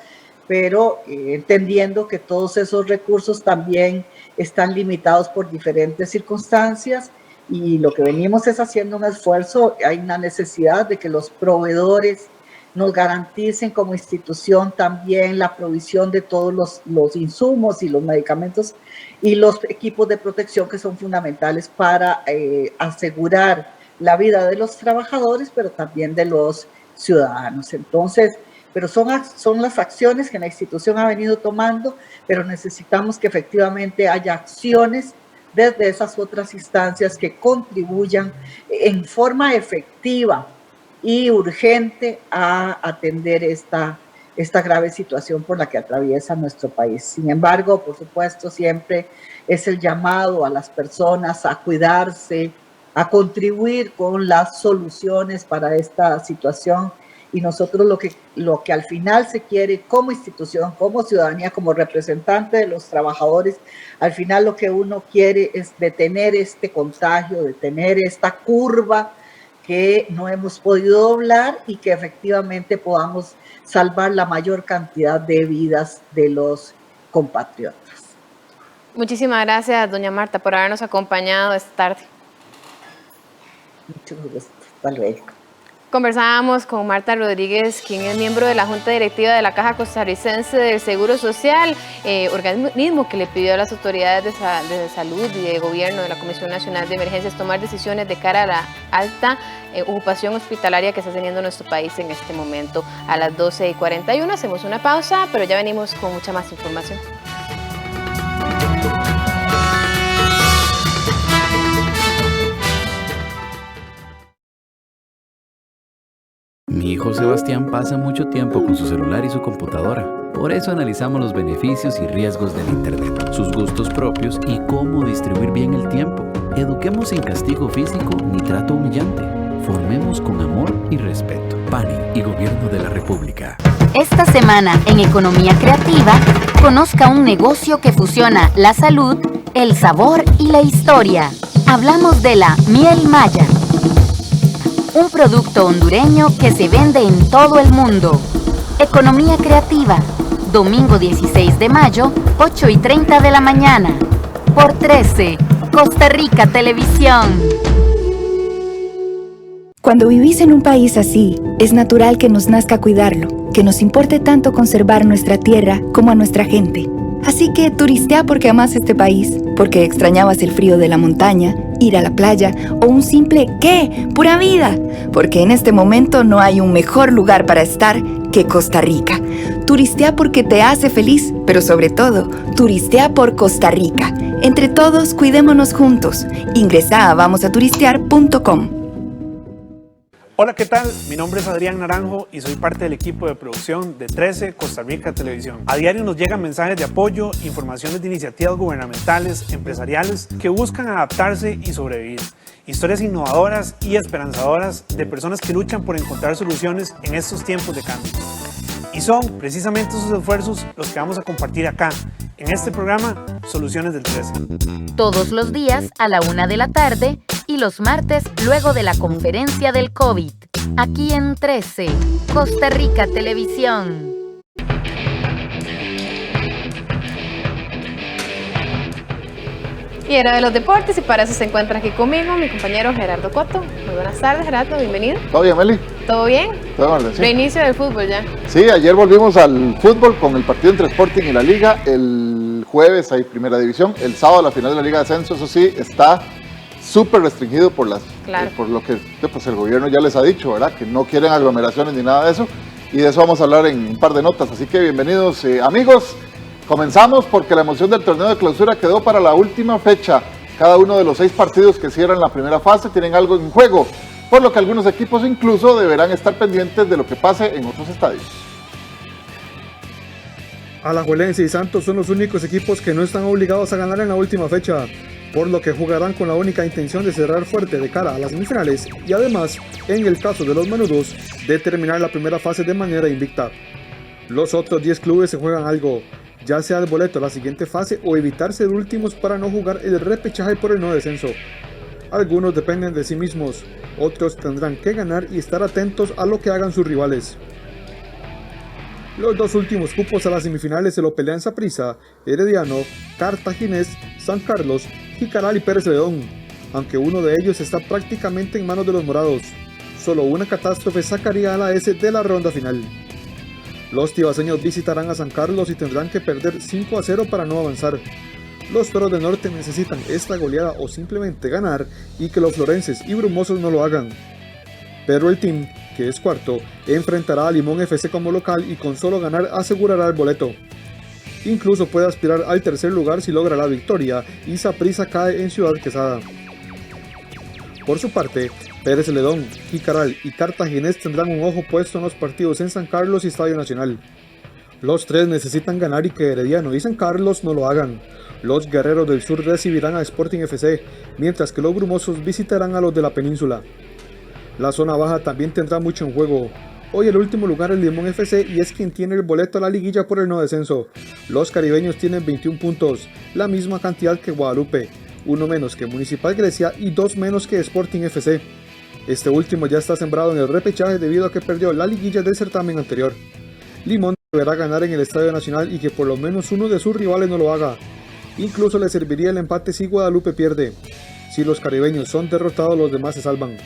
pero entendiendo que todos esos recursos también están limitados por diferentes circunstancias. Y lo que venimos es haciendo un esfuerzo. Hay una necesidad de que los proveedores nos garanticen como institución también la provisión de todos los insumos y los medicamentos y los equipos de protección que son fundamentales para asegurar la vida de los trabajadores, pero también de los ciudadanos. Entonces, pero son las acciones que la institución ha venido tomando, pero necesitamos que efectivamente haya acciones desde esas otras instancias que contribuyan en forma efectiva y urgente a atender esta grave situación por la que atraviesa nuestro país. Sin embargo, por supuesto, siempre es el llamado a las personas a cuidarse, a contribuir con las soluciones para esta situación. Y nosotros lo que al final se quiere como institución, como ciudadanía, como representante de los trabajadores, al final lo que uno quiere es detener este contagio, detener esta curva que no hemos podido doblar y que efectivamente podamos salvar la mayor cantidad de vidas de los compatriotas. Muchísimas gracias, doña Marta, por habernos acompañado esta tarde. Muchas gracias. Hasta luego. Conversábamos con Marta Rodríguez, quien es miembro de la Junta Directiva de la Caja Costarricense del Seguro Social, organismo que le pidió a las autoridades de salud y de gobierno de la Comisión Nacional de Emergencias tomar decisiones de cara a la alta ocupación hospitalaria que está teniendo nuestro país en este momento. A las 12:41 hacemos una pausa, pero ya venimos con mucha más información. Mi hijo Sebastián pasa mucho tiempo con su celular y su computadora. Por eso analizamos los beneficios y riesgos del Internet, sus gustos propios y cómo distribuir bien el tiempo. Eduquemos sin castigo físico ni trato humillante. Formemos con amor y respeto. PANI y Gobierno de la República. Esta semana en Economía Creativa, conozca un negocio que fusiona la salud, el sabor y la historia. Hablamos de la miel maya. Un producto hondureño que se vende en todo el mundo. Economía Creativa, domingo 16 de mayo, 8:30 de la mañana. Por 13, Costa Rica Televisión. Cuando vivís en un país así, es natural que nos nazca cuidarlo, que nos importe tanto conservar nuestra tierra como a nuestra gente. Así que turistea porque amás este país, porque extrañabas el frío de la montaña, ir a la playa o un simple ¿qué? ¡Pura vida! Porque en este momento no hay un mejor lugar para estar que Costa Rica. Turistea porque te hace feliz, pero sobre todo, turistea por Costa Rica. Entre todos, cuidémonos juntos. Ingresa a vamosaturistear.com. Hola, ¿qué tal? Mi nombre es Adrián Naranjo y soy parte del equipo de producción de 13 Costa Rica Televisión. A diario nos llegan mensajes de apoyo, informaciones de iniciativas gubernamentales, empresariales que buscan adaptarse y sobrevivir. Historias innovadoras y esperanzadoras de personas que luchan por encontrar soluciones en estos tiempos de cambio. Y son precisamente esos esfuerzos los que vamos a compartir acá, en este programa Soluciones del 13. Todos los días a la 1 de la tarde y los martes luego de la conferencia del COVID. Aquí en 13, Costa Rica Televisión. Y era de los deportes y para eso se encuentra aquí conmigo mi compañero Gerardo Coto. Muy buenas tardes, Gerardo, bienvenido. ¿Todo bien, Meli? ¿Todo bien? Todo bien, sí. Reinicio del fútbol ya. Sí, ayer volvimos al fútbol con el partido entre Sporting y la Liga. El jueves hay Primera División. El sábado la final de la Liga de Ascenso, eso sí, está súper restringido por lo que pues, el gobierno ya les ha dicho, ¿verdad? Que no quieren aglomeraciones ni nada de eso. Y de eso vamos a hablar en un par de notas. Así que bienvenidos, amigos. Comenzamos porque la emoción del torneo de clausura quedó para la última fecha. Cada uno de los 6 partidos que cierran la primera fase tienen algo en juego, por lo que algunos equipos incluso deberán estar pendientes de lo que pase en otros estadios. Alajuelense y Santos son los únicos equipos que no están obligados a ganar en la última fecha, por lo que jugarán con la única intención de cerrar fuerte de cara a las semifinales y además, en el caso de los menudos, de terminar la primera fase de manera invicta. Los otros 10 clubes se juegan algo, ya sea el boleto a la siguiente fase o evitar ser últimos para no jugar el repechaje por el no descenso. Algunos dependen de sí mismos, otros tendrán que ganar y estar atentos a lo que hagan sus rivales. Los 2 últimos cupos a las semifinales se lo pelean Saprissa, Herediano, Cartaginés, San Carlos, Jicaral y Pérez León, aunque uno de ellos está prácticamente en manos de los morados. Solo una catástrofe sacaría a la S de la ronda final. Los tibaseños visitarán a San Carlos y tendrán que perder 5-0 para no avanzar. Los Toros del Norte necesitan esta goleada o simplemente ganar y que los florenses y brumosos no lo hagan. Pero el team, que es cuarto, enfrentará a Limón FC como local y con solo ganar asegurará el boleto. Incluso puede aspirar al tercer lugar si logra la victoria y Saprissa cae en Ciudad Quesada. Por su parte, Pérez Celedón, Jicaral y Cartaginés tendrán un ojo puesto en los partidos en San Carlos y Estadio Nacional. Los 3 necesitan ganar y que Herediano y San Carlos no lo hagan. Los Guerreros del Sur recibirán a Sporting FC, mientras que los Brumosos visitarán a los de la Península. La zona baja también tendrá mucho en juego. Hoy el último lugar es Limón FC y es quien tiene el boleto a la liguilla por el no descenso. Los caribeños tienen 21 puntos, la misma cantidad que Guadalupe, 1 menos que Municipal Grecia y 2 menos que Sporting FC. Este último ya está sembrado en el repechaje debido a que perdió la liguilla del certamen anterior. Limón deberá ganar en el Estadio Nacional y que por lo menos uno de sus rivales no lo haga. Incluso le serviría el empate si Guadalupe pierde. Si los caribeños son derrotados, los demás se salvan.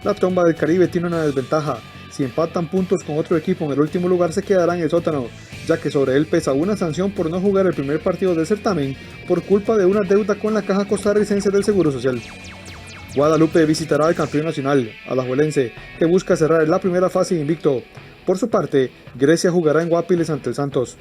La Tomba del Caribe tiene una desventaja. Si empatan puntos con otro equipo en el último lugar, se quedará en el sótano, ya que sobre él pesa una sanción por no jugar el primer partido del certamen por culpa de una deuda con la Caja Costarricense del Seguro Social. Guadalupe visitará al campeón nacional, Alajuelense, que busca cerrar la primera fase invicto. Por su parte, Grecia jugará en Guapiles ante el Santos.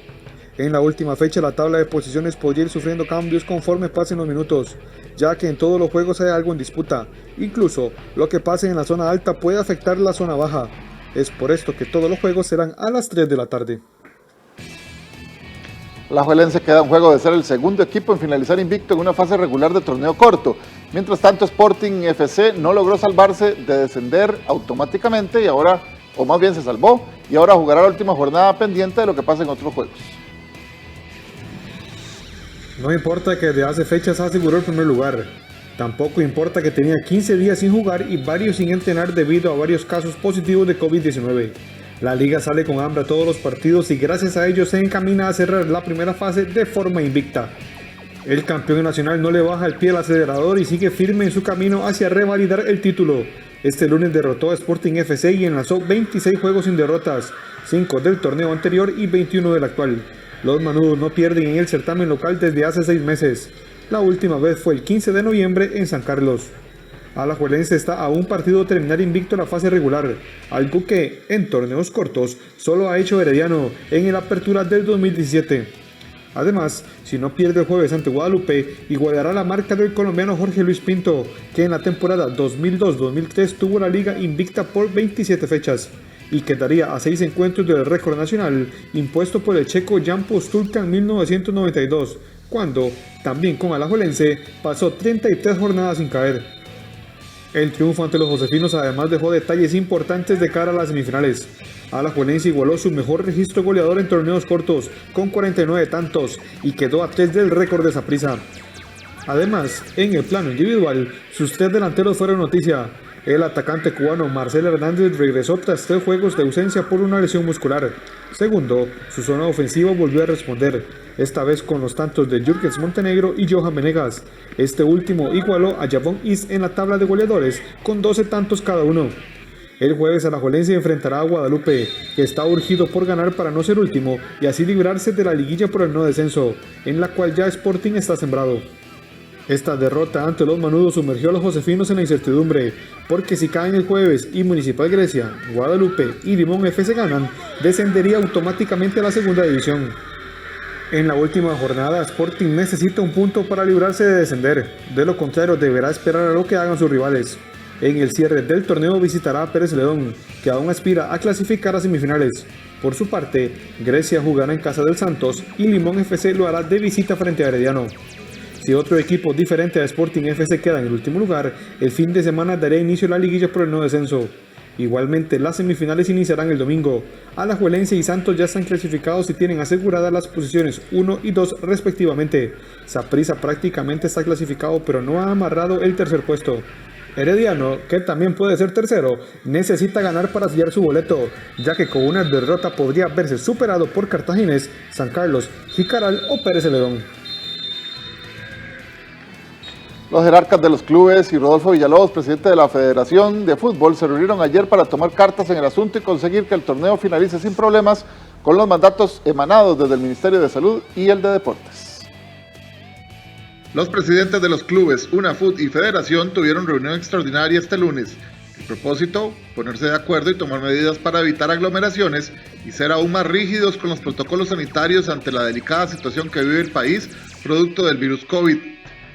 En la última fecha, la tabla de posiciones podría ir sufriendo cambios conforme pasen los minutos, ya que en todos los juegos hay algo en disputa. Incluso, lo que pase en la zona alta puede afectar la zona baja. Es por esto que todos los juegos serán a las 3 de la tarde. Alajuelense queda un juego de ser el segundo equipo en finalizar invicto en una fase regular de torneo corto. Mientras tanto, Sporting FC no logró salvarse de descender automáticamente y ahora, o más bien se salvó, y ahora jugará la última jornada pendiente de lo que pasa en otros juegos. No importa que desde hace fechas aseguró el primer lugar. Tampoco importa que tenía 15 días sin jugar y varios sin entrenar debido a varios casos positivos de COVID-19. La liga sale con hambre a todos los partidos y gracias a ello se encamina a cerrar la primera fase de forma invicta. El campeón nacional no le baja el pie al acelerador y sigue firme en su camino hacia revalidar el título. Este lunes derrotó a Sporting FC y enlazó 26 juegos sin derrotas, 5 del torneo anterior y 21 del actual. Los manudos no pierden en el certamen local desde hace 6 meses. La última vez fue el 15 de noviembre en San Carlos. Alajuelense está a un partido de terminar invicto la fase regular, algo que, en torneos cortos, solo ha hecho Herediano en el Apertura del 2017. Además, si no pierde el jueves ante Guadalupe, igualará la marca del colombiano Jorge Luis Pinto, que en la temporada 2002-2003 tuvo la liga invicta por 27 fechas, y quedaría a 6 encuentros del récord nacional impuesto por el checo Jan Postulka en 1992, cuando, también con Alajuelense, pasó 33 jornadas sin caer. El triunfo ante los josefinos además dejó detalles importantes de cara a las semifinales. Alajuelense igualó su mejor registro goleador en torneos cortos, con 49 tantos, y quedó a 3 del récord de Saprissa. Además, en el plano individual, sus 3 delanteros fueron noticia. El atacante cubano Marcel Hernández regresó tras 3 juegos de ausencia por una lesión muscular. Segundo, su zona ofensiva volvió a responder, esta vez con los tantos de Jürgens Montenegro y Johan Venegas. Este último igualó a Javon Is en la tabla de goleadores con 12 tantos cada uno. El jueves Alajuelense enfrentará a Guadalupe, que está urgido por ganar para no ser último y así librarse de la liguilla por el no descenso, en la cual ya Sporting está sembrado. Esta derrota ante los manudos sumergió a los josefinos en la incertidumbre, porque si caen el jueves y Municipal Grecia, Guadalupe y Limón FC ganan, descendería automáticamente a la segunda división. En la última jornada, Sporting necesita un punto para librarse de descender, de lo contrario deberá esperar a lo que hagan sus rivales. En el cierre del torneo visitará a Pérez León, que aún aspira a clasificar a semifinales. Por su parte, Grecia jugará en casa del Santos y Limón FC lo hará de visita frente a Herediano. Si otro equipo diferente a Sporting FC queda en el último lugar, el fin de semana dará inicio a la liguilla por el no descenso. Igualmente, las semifinales iniciarán el domingo. Alajuelense y Santos ya están clasificados y tienen aseguradas las posiciones 1 y 2 respectivamente. Saprissa prácticamente está clasificado pero no ha amarrado el tercer puesto. Herediano, que también puede ser tercero, necesita ganar para sellar su boleto, ya que con una derrota podría verse superado por Cartaginés, San Carlos, Jicaral o Pérez Celedón. Los jerarcas de los clubes y Rodolfo Villalobos, presidente de la Federación de Fútbol, se reunieron ayer para tomar cartas en el asunto y conseguir que el torneo finalice sin problemas con los mandatos emanados desde el Ministerio de Salud y el de Deportes. Los presidentes de los clubes, UNAFUT y Federación tuvieron reunión extraordinaria este lunes. El propósito, ponerse de acuerdo y tomar medidas para evitar aglomeraciones y ser aún más rígidos con los protocolos sanitarios ante la delicada situación que vive el país producto del virus COVID.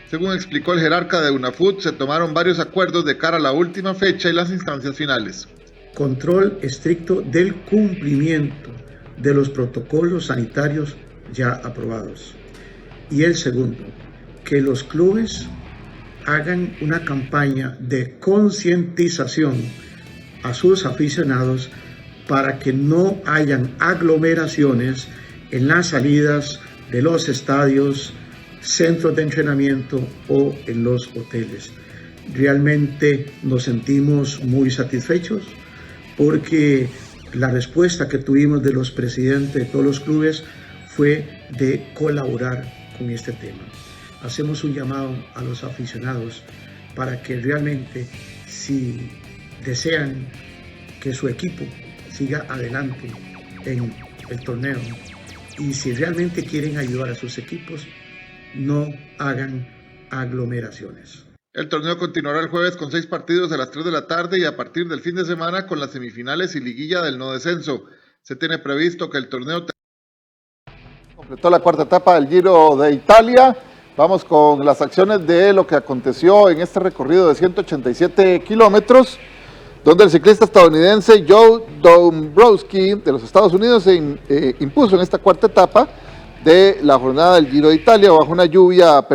Según explicó el jerarca de UNAFUT, se tomaron varios acuerdos de cara a la última fecha y las instancias finales. Control estricto del cumplimiento de los protocolos sanitarios ya aprobados. Y el segundo, que los clubes hagan una campaña de concientización a sus aficionados para que no hayan aglomeraciones en las salidas de los estadios, centros de entrenamiento o en los hoteles. Realmente nos sentimos muy satisfechos porque la respuesta que tuvimos de los presidentes de todos los clubes fue de colaborar con este tema. Hacemos un llamado a los aficionados para que realmente, si desean que su equipo siga adelante en el torneo y si realmente quieren ayudar a sus equipos, no hagan aglomeraciones. El torneo continuará el jueves con 6 partidos a las 3 de la tarde y a partir del fin de semana con las semifinales y liguilla del no descenso. Se tiene previsto que el torneo completó la cuarta etapa del Giro de Italia. Vamos con las acciones de lo que aconteció en este recorrido de 187 kilómetros, donde el ciclista estadounidense Joe Dombrowski de los Estados Unidos se impuso en esta cuarta etapa de la jornada del Giro de Italia bajo una lluvia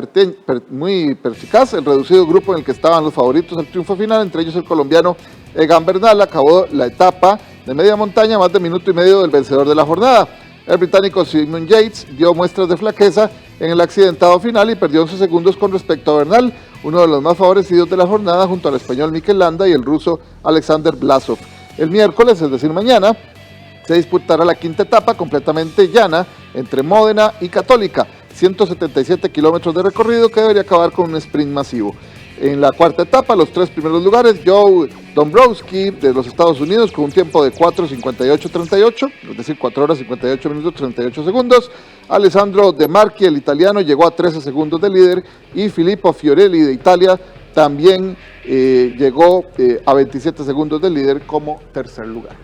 muy perspicaz. El reducido grupo en el que estaban los favoritos al triunfo final, entre ellos el colombiano Egan Bernal, acabó la etapa de media montaña a más de minuto y medio del vencedor de la jornada. El británico Simon Yates dio muestras de flaqueza en el accidentado final y perdió 11 segundos con respecto a Bernal, uno de los más favorecidos de la jornada junto al español Mikel Landa y el ruso Alexander Blasov. El miércoles, es decir mañana, se disputará la quinta etapa completamente llana entre Módena y Católica, 177 kilómetros de recorrido que debería acabar con un sprint masivo. En la cuarta etapa, los 3 primeros lugares, Joe Dombrowski de los Estados Unidos con un tiempo de 4:58:38, es decir, 4 horas 58 minutos 38 segundos. Alessandro De Marchi, el italiano, llegó a 13 segundos de líder y Filippo Fiorelli de Italia también llegó a 27 segundos de líder como tercer lugar.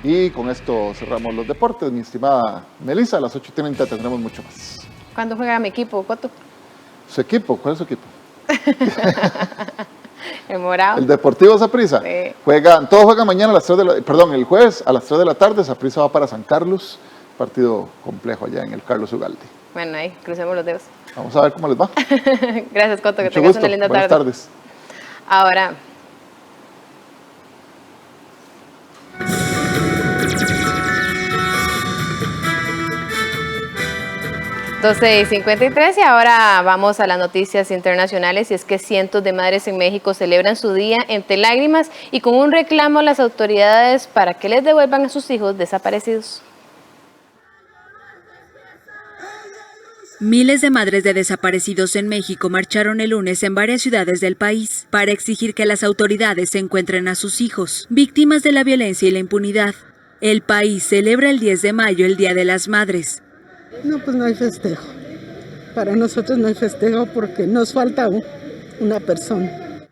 Y con esto cerramos los deportes, mi estimada Melissa. A las 8:30 tendremos mucho más. ¿Cuándo juega mi equipo, Coto? ¿Su equipo? ¿Cuál es su equipo? El morado. El Deportivo Saprissa. Sí. Todos juegan mañana a las 3 de la el jueves a las 3 de la tarde. Saprissa va para San Carlos. Partido complejo allá en el Carlos Ugalde. Bueno, ahí, crucemos los dedos. Vamos a ver cómo les va. Gracias, Coto, que Mucho tengas gusto. una linda Buenas tarde. tardes. Ahora. (12:53) y ahora vamos a las noticias internacionales, y es que cientos de madres en México celebran su día entre lágrimas y con un reclamo a las autoridades para que les devuelvan a sus hijos desaparecidos. Miles de madres de desaparecidos en México marcharon el lunes en varias ciudades del país para exigir que las autoridades se encuentren a sus hijos, víctimas de la violencia y la impunidad. El país celebra el 10 de mayo el Día de las Madres. No, pues no hay festejo. Para nosotros no hay festejo porque nos falta una persona.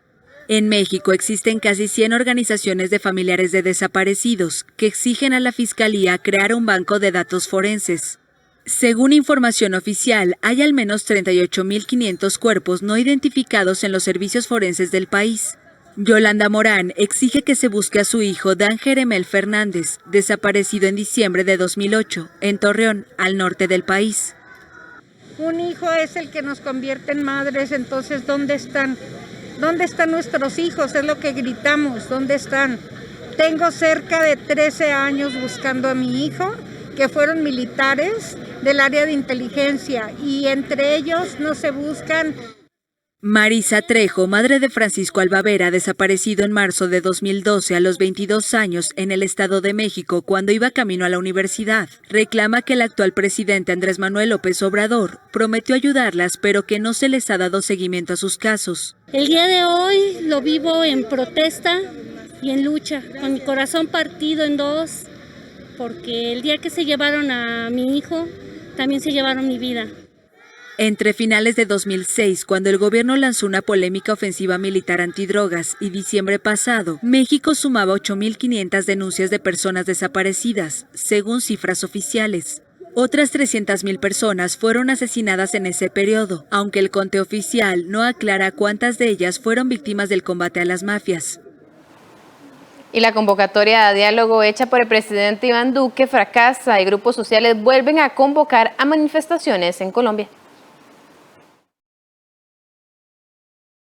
En México existen casi 100 organizaciones de familiares de desaparecidos que exigen a la Fiscalía crear un banco de datos forenses. Según información oficial, hay al menos 38.500 cuerpos no identificados en los servicios forenses del país. Yolanda Morán exige que se busque a su hijo Dan Jeremel Fernández, desaparecido en diciembre de 2008, en Torreón, al norte del país. Un hijo es el que nos convierte en madres, entonces ¿dónde están? ¿Dónde están nuestros hijos? Es lo que gritamos, ¿dónde están? Tengo cerca de 13 años buscando a mi hijo, que fueron militares del área de inteligencia, y entre ellos no se buscan. Marisa Trejo, madre de Francisco Albavera, desaparecido en marzo de 2012 a los 22 años en el Estado de México cuando iba camino a la universidad, reclama que el actual presidente Andrés Manuel López Obrador prometió ayudarlas, pero que no se les ha dado seguimiento a sus casos. El día de hoy lo vivo en protesta y en lucha, con mi corazón partido en dos, porque el día que se llevaron a mi hijo, también se llevaron mi vida. Entre finales de 2006, cuando el gobierno lanzó una polémica ofensiva militar antidrogas, y diciembre pasado, México sumaba 8.500 denuncias de personas desaparecidas, según cifras oficiales. Otras 300.000 personas fueron asesinadas en ese periodo, aunque el conteo oficial no aclara cuántas de ellas fueron víctimas del combate a las mafias. Y la convocatoria a diálogo hecha por el presidente Iván Duque fracasa y grupos sociales vuelven a convocar a manifestaciones en Colombia.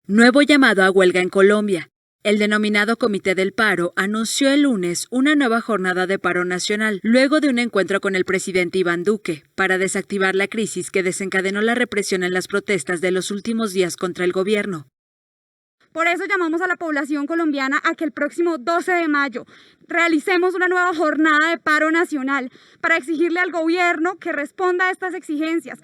Nuevo llamado a huelga en Colombia. El denominado Comité del Paro anunció el lunes una nueva jornada de paro nacional, luego de un encuentro con el presidente Iván Duque, para desactivar la crisis que desencadenó la represión en las protestas de los últimos días contra el gobierno. Por eso llamamos a la población colombiana a que el próximo 12 de mayo realicemos una nueva jornada de paro nacional para exigirle al gobierno que responda a estas exigencias.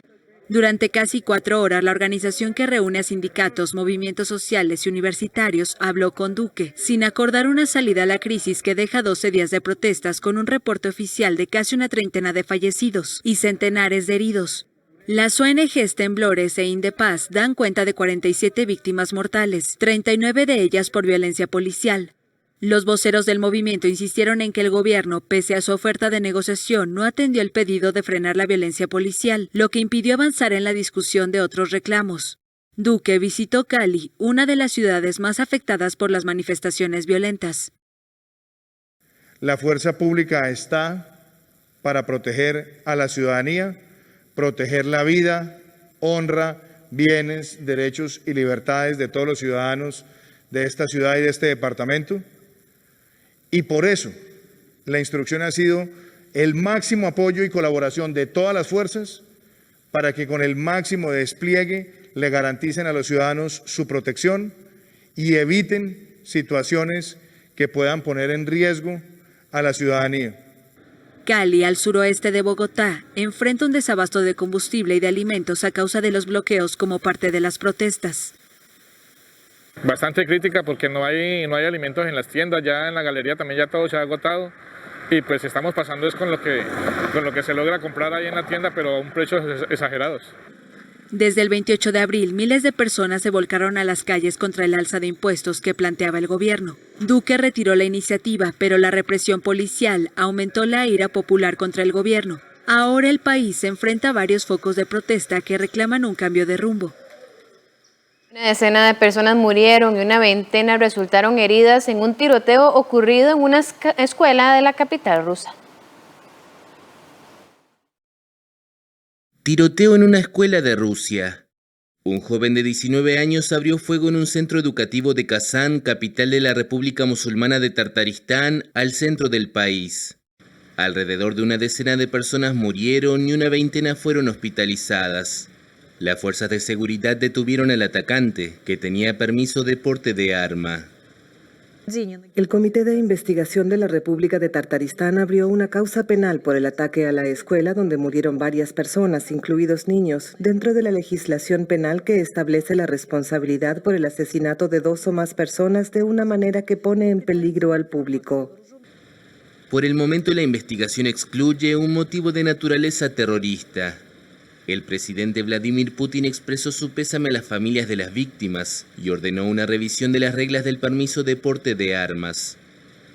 Durante casi 4 horas, la organización que reúne a sindicatos, movimientos sociales y universitarios habló con Duque, sin acordar una salida a la crisis que deja 12 días de protestas con un reporte oficial de casi una treintena de fallecidos y centenares de heridos. Las ONGs Temblores e Indepaz dan cuenta de 47 víctimas mortales, 39 de ellas por violencia policial. Los voceros del movimiento insistieron en que el gobierno, pese a su oferta de negociación, no atendió el pedido de frenar la violencia policial, lo que impidió avanzar en la discusión de otros reclamos. Duque visitó Cali, una de las ciudades más afectadas por las manifestaciones violentas. La fuerza pública está para proteger a la ciudadanía, proteger la vida, honra, bienes, derechos y libertades de todos los ciudadanos de esta ciudad y de este departamento. Y por eso la instrucción ha sido el máximo apoyo y colaboración de todas las fuerzas para que con el máximo despliegue le garanticen a los ciudadanos su protección y eviten situaciones que puedan poner en riesgo a la ciudadanía. Cali, al suroeste de Bogotá, enfrenta un desabasto de combustible y de alimentos a causa de los bloqueos como parte de las protestas. Bastante crítica porque no hay alimentos en las tiendas, ya en la galería también ya todo se ha agotado y pues estamos pasando es con lo que se logra comprar ahí en la tienda, pero a un precios exagerados. Desde el 28 de abril, miles de personas se volcaron a las calles contra el alza de impuestos que planteaba el gobierno. Duque retiró la iniciativa, pero la represión policial aumentó la ira popular contra el gobierno. Ahora el país se enfrenta a varios focos de protesta que reclaman un cambio de rumbo. Una decena de personas murieron y una veintena resultaron heridas en un tiroteo ocurrido en una escuela de la capital rusa. Tiroteo en una escuela de Rusia. Un joven de 19 años abrió fuego en un centro educativo de Kazán, capital de la República Musulmana de Tartaristán, al centro del país. Alrededor de una decena de personas murieron y una veintena fueron hospitalizadas. Las fuerzas de seguridad detuvieron al atacante, que tenía permiso de porte de arma. El Comité de Investigación de la República de Tartaristán abrió una causa penal por el ataque a la escuela donde murieron varias personas, incluidos niños, dentro de la legislación penal que establece la responsabilidad por el asesinato de 2 o más personas de una manera que pone en peligro al público. Por el momento la investigación excluye un motivo de naturaleza terrorista. El presidente Vladimir Putin expresó su pésame a las familias de las víctimas y ordenó una revisión de las reglas del permiso de porte de armas.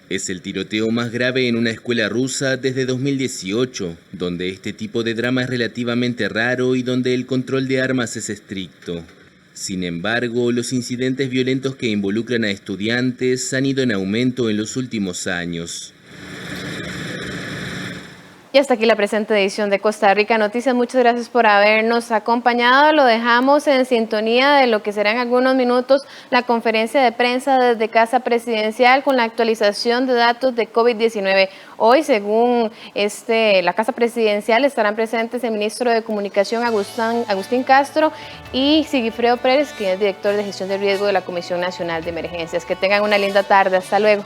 Es el tiroteo más grave en una escuela rusa desde 2018, donde este tipo de drama es relativamente raro y donde el control de armas es estricto. Sin embargo, los incidentes violentos que involucran a estudiantes han ido en aumento en los últimos años. Y hasta aquí la presente edición de Costa Rica Noticias. Muchas gracias por habernos acompañado. Lo dejamos en sintonía de lo que será en algunos minutos la conferencia de prensa desde Casa Presidencial con la actualización de datos de COVID-19. Hoy, según la Casa Presidencial, estarán presentes el ministro de Comunicación Agustín Castro y Sigifredo Pérez, quien es director de gestión de riesgo de la Comisión Nacional de Emergencias. Que tengan una linda tarde. Hasta luego.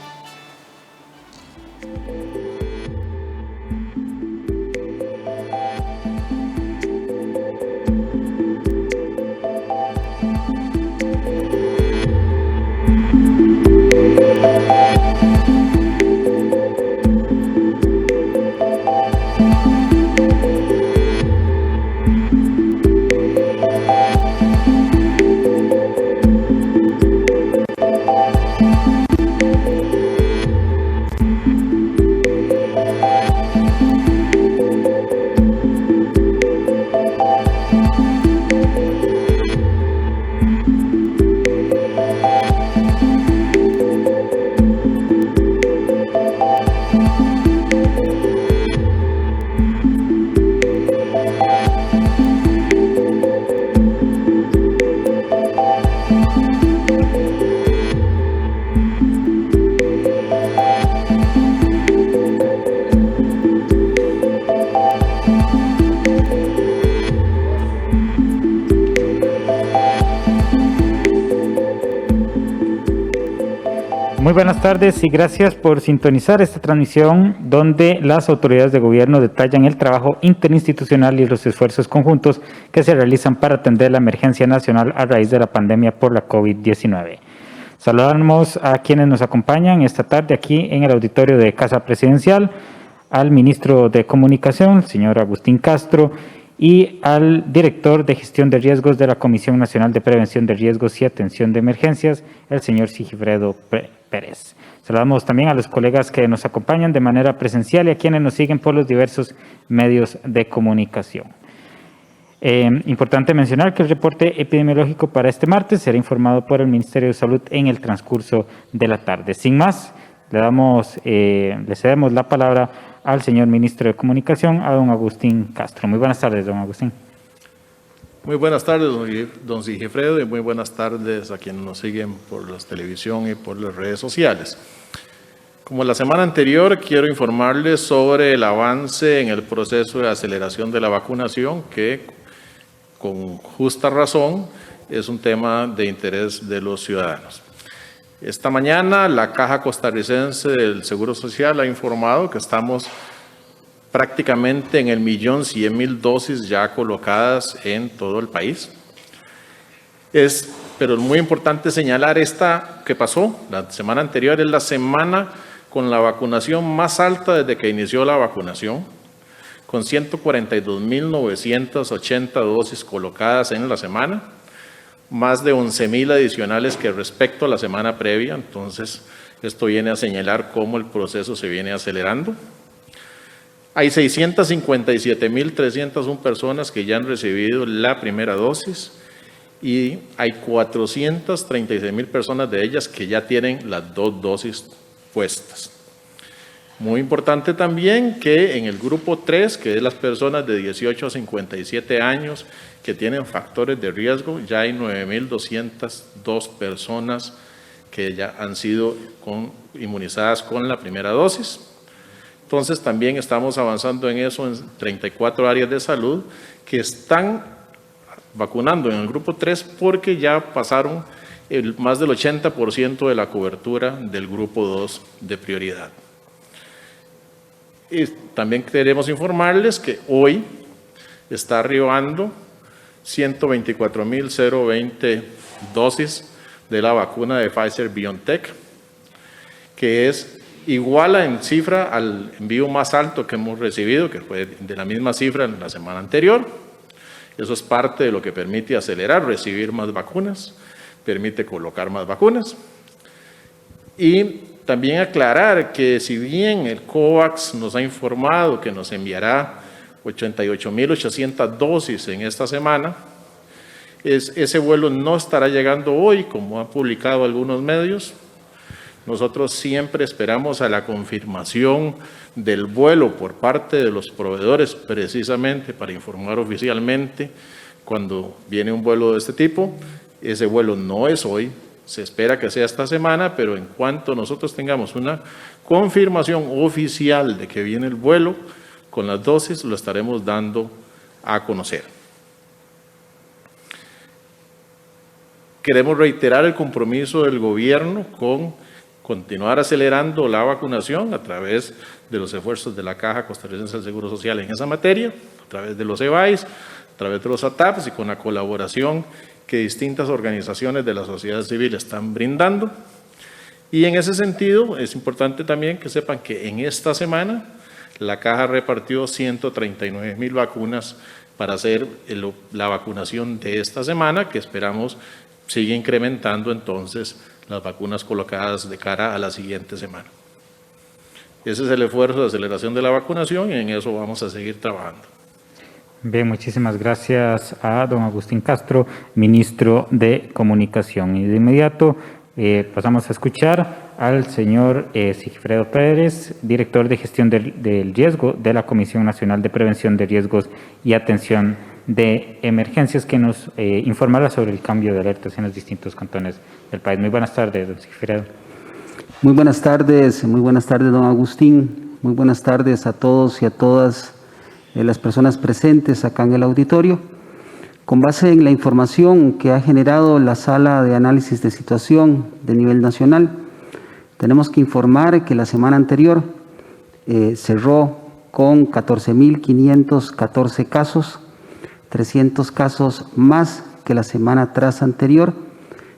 Muy buenas tardes y gracias por sintonizar esta transmisión donde las autoridades de gobierno detallan el trabajo interinstitucional y los esfuerzos conjuntos que se realizan para atender la emergencia nacional a raíz de la pandemia por la COVID-19. Saludamos a quienes nos acompañan esta tarde aquí en el auditorio de Casa Presidencial, al ministro de Comunicación, el señor Agustín Castro, y al director de Gestión de Riesgos de la Comisión Nacional de Prevención de Riesgos y Atención de Emergencias, el señor Sigifredo Pérez. Saludamos también a los colegas que nos acompañan de manera presencial y a quienes nos siguen por los diversos medios de comunicación. Importante mencionar que el reporte epidemiológico para este martes será informado por el Ministerio de Salud en el transcurso de la tarde. Sin más, le cedemos la palabra al señor ministro de Comunicación, a don Agustín Castro. Muy buenas tardes, don Agustín. Muy buenas tardes, don Sigifredo, y muy buenas tardes a quienes nos siguen por la televisión y por las redes sociales. Como la semana anterior, quiero informarles sobre el avance en el proceso de aceleración de la vacunación, que con justa razón es un tema de interés de los ciudadanos. Esta mañana la Caja Costarricense del Seguro Social ha informado que estamos prácticamente en el 1.100.000 dosis ya colocadas en todo el país. Pero es muy importante señalar esta que pasó, la semana anterior es la semana con la vacunación más alta desde que inició la vacunación, con 142.980 dosis colocadas en la semana, más de 11.000 adicionales que respecto a la semana previa. Entonces, esto viene a señalar cómo el proceso se viene acelerando. Hay 657.301 personas que ya han recibido la primera dosis y hay 436.000 personas de ellas que ya tienen las 2 dosis puestas. Muy importante también que en el grupo 3, que es las personas de 18 a 57 años que tienen factores de riesgo, ya hay 9.202 personas que ya han sido inmunizadas con la primera dosis. Entonces también estamos avanzando en eso en 34 áreas de salud que están vacunando en el grupo 3 porque ya pasaron más del 80% de la cobertura del grupo 2 de prioridad. Y también queremos informarles que hoy está arribando 124.020 dosis de la vacuna de Pfizer-BioNTech, que es igual en cifra al envío más alto que hemos recibido, que fue de la misma cifra en la semana anterior. Eso es parte de lo que permite acelerar, recibir más vacunas, permite colocar más vacunas. Y también aclarar que si bien el COVAX nos ha informado que nos enviará 88.800 dosis en esta semana, ese vuelo no estará llegando hoy, como han publicado algunos medios. Nosotros siempre esperamos a la confirmación del vuelo por parte de los proveedores, precisamente para informar oficialmente cuando viene un vuelo de este tipo. Ese vuelo no es hoy, se espera que sea esta semana, pero en cuanto nosotros tengamos una confirmación oficial de que viene el vuelo con las dosis, lo estaremos dando a conocer. Queremos reiterar el compromiso del gobierno con continuar acelerando la vacunación a través de los esfuerzos de la Caja Costarricense del Seguro Social en esa materia, a través de los EBAIS, a través de los ATAPs y con la colaboración que distintas organizaciones de la sociedad civil están brindando. Y en ese sentido es importante también que sepan que en esta semana la Caja repartió 139.000 vacunas para hacer la vacunación de esta semana, que esperamos sigue incrementando entonces las vacunas colocadas de cara a la siguiente semana. Ese es el esfuerzo de aceleración de la vacunación y en eso vamos a seguir trabajando. Bien, muchísimas gracias a don Agustín Castro, ministro de Comunicación. Y de inmediato pasamos a escuchar al señor Sigifredo Pérez, director de Gestión del Riesgo de la Comisión Nacional de Prevención de Riesgos y Atención de Emergencias, que nos informará sobre el cambio de alertas en los distintos cantones del país. Muy buenas tardes, don Sigifredo. Muy buenas tardes, don Agustín. Muy buenas tardes a todos y a todas las personas presentes acá en el auditorio. Con base en la información que ha generado la Sala de Análisis de Situación de nivel nacional, Tenemos que informar que la semana anterior cerró con 14.514 casos, 300 casos más que la semana tras anterior,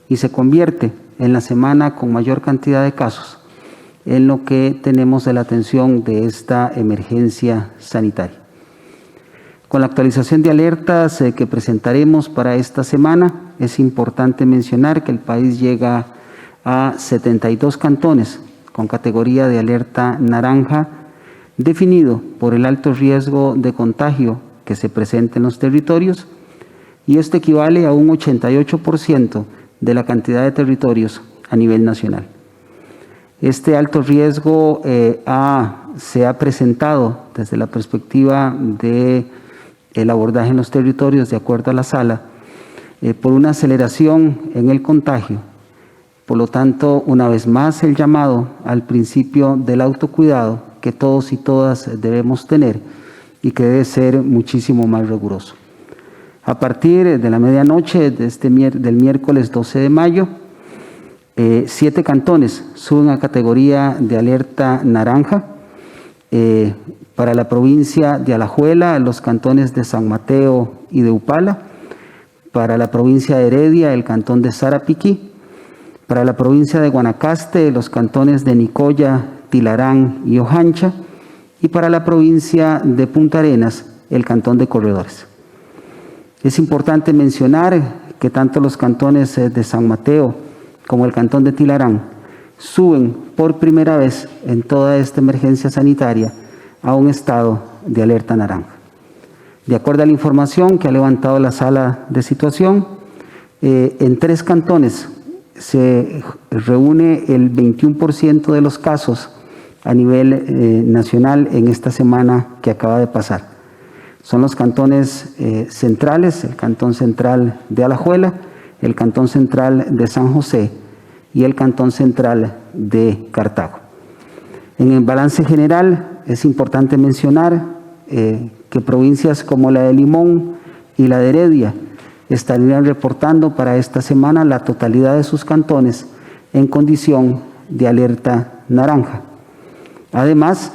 y se convierte en la semana con mayor cantidad de casos en lo que tenemos de la atención de esta emergencia sanitaria. Con la actualización de alertas que presentaremos para esta semana, es importante mencionar que el país llega a 72 cantones con categoría de alerta naranja, definido por el alto riesgo de contagio que se presenta en los territorios, y esto equivale a un 88% de la cantidad de territorios a nivel nacional. Este alto riesgo se ha presentado desde la perspectiva del abordaje en los territorios de acuerdo a la sala por una aceleración en el contagio. Por lo tanto, una vez más el llamado al principio del autocuidado que todos y todas debemos tener y que debe ser muchísimo más riguroso. A partir de la medianoche del miércoles 12 de mayo, 7 cantones suben a categoría de alerta naranja. Para la provincia de Alajuela, los cantones de San Mateo y de Upala. Para la provincia de Heredia, el cantón de Sarapiquí. Para la provincia de Guanacaste, los cantones de Nicoya, Tilarán y Ojancha. Y para la provincia de Punta Arenas, el cantón de Corredores. Es importante mencionar que tanto los cantones de San Mateo como el cantón de Tilarán suben por primera vez en toda esta emergencia sanitaria a un estado de alerta naranja. De acuerdo a la información que ha levantado la sala de situación, en 3 cantones se reúne el 21% de los casos a nivel nacional en esta semana que acaba de pasar. Son los cantones centrales, el cantón central de Alajuela, el cantón central de San José y el cantón central de Cartago. En el balance general es importante mencionar que provincias como la de Limón y la de Heredia estarían reportando para esta semana la totalidad de sus cantones en condición de alerta naranja. Además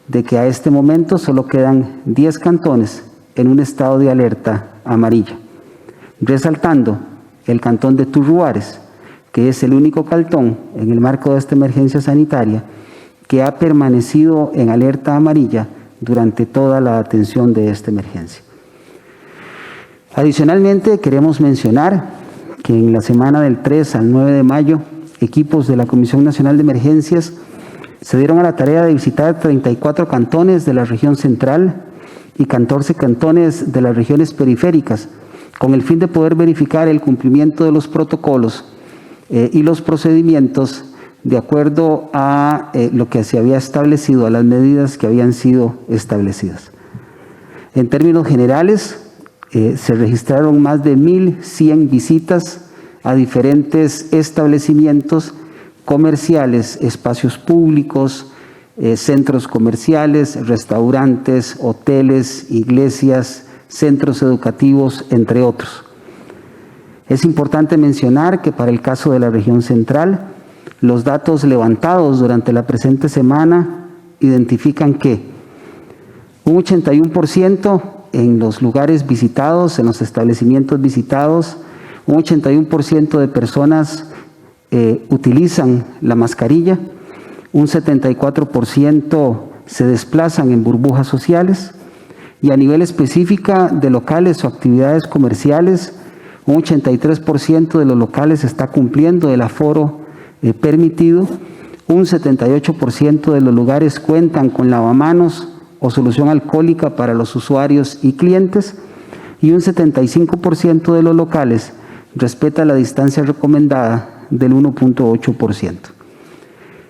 de que a este momento solo quedan 10 cantones en un estado de alerta amarilla, resaltando el cantón de Turruares, que es el único cantón en el marco de esta emergencia sanitaria que ha permanecido en alerta amarilla durante toda la atención de esta emergencia. Adicionalmente, queremos mencionar que en la semana del 3 al 9 de mayo, equipos de la Comisión Nacional de Emergencias se dieron a la tarea de visitar 34 cantones de la región central y 14 cantones de las regiones periféricas, con el fin de poder verificar el cumplimiento de los protocolos y los procedimientos de acuerdo a lo que se había establecido, a las medidas que habían sido establecidas. En términos generales, se registraron más de 1.100 visitas a diferentes establecimientos comerciales, espacios públicos, centros comerciales, restaurantes, hoteles, iglesias, centros educativos, entre otros. Es importante mencionar que para el caso de la región central, los datos levantados durante la presente semana identifican que un 81% en los lugares visitados, en los establecimientos visitados, un 81% de personas utilizan la mascarilla, un 74% se desplazan en burbujas sociales y a nivel específico de locales o actividades comerciales, un 83% de los locales está cumpliendo el aforo permitido, un 78% de los lugares cuentan con lavamanos o solución alcohólica para los usuarios y clientes y un 75% de los locales respeta la distancia recomendada del 1.8%.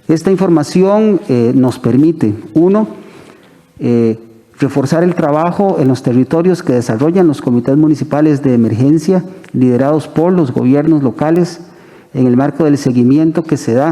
Esta información nos permite, uno, reforzar el trabajo en los territorios que desarrollan los comités municipales de emergencia liderados por los gobiernos locales en el marco del seguimiento que se da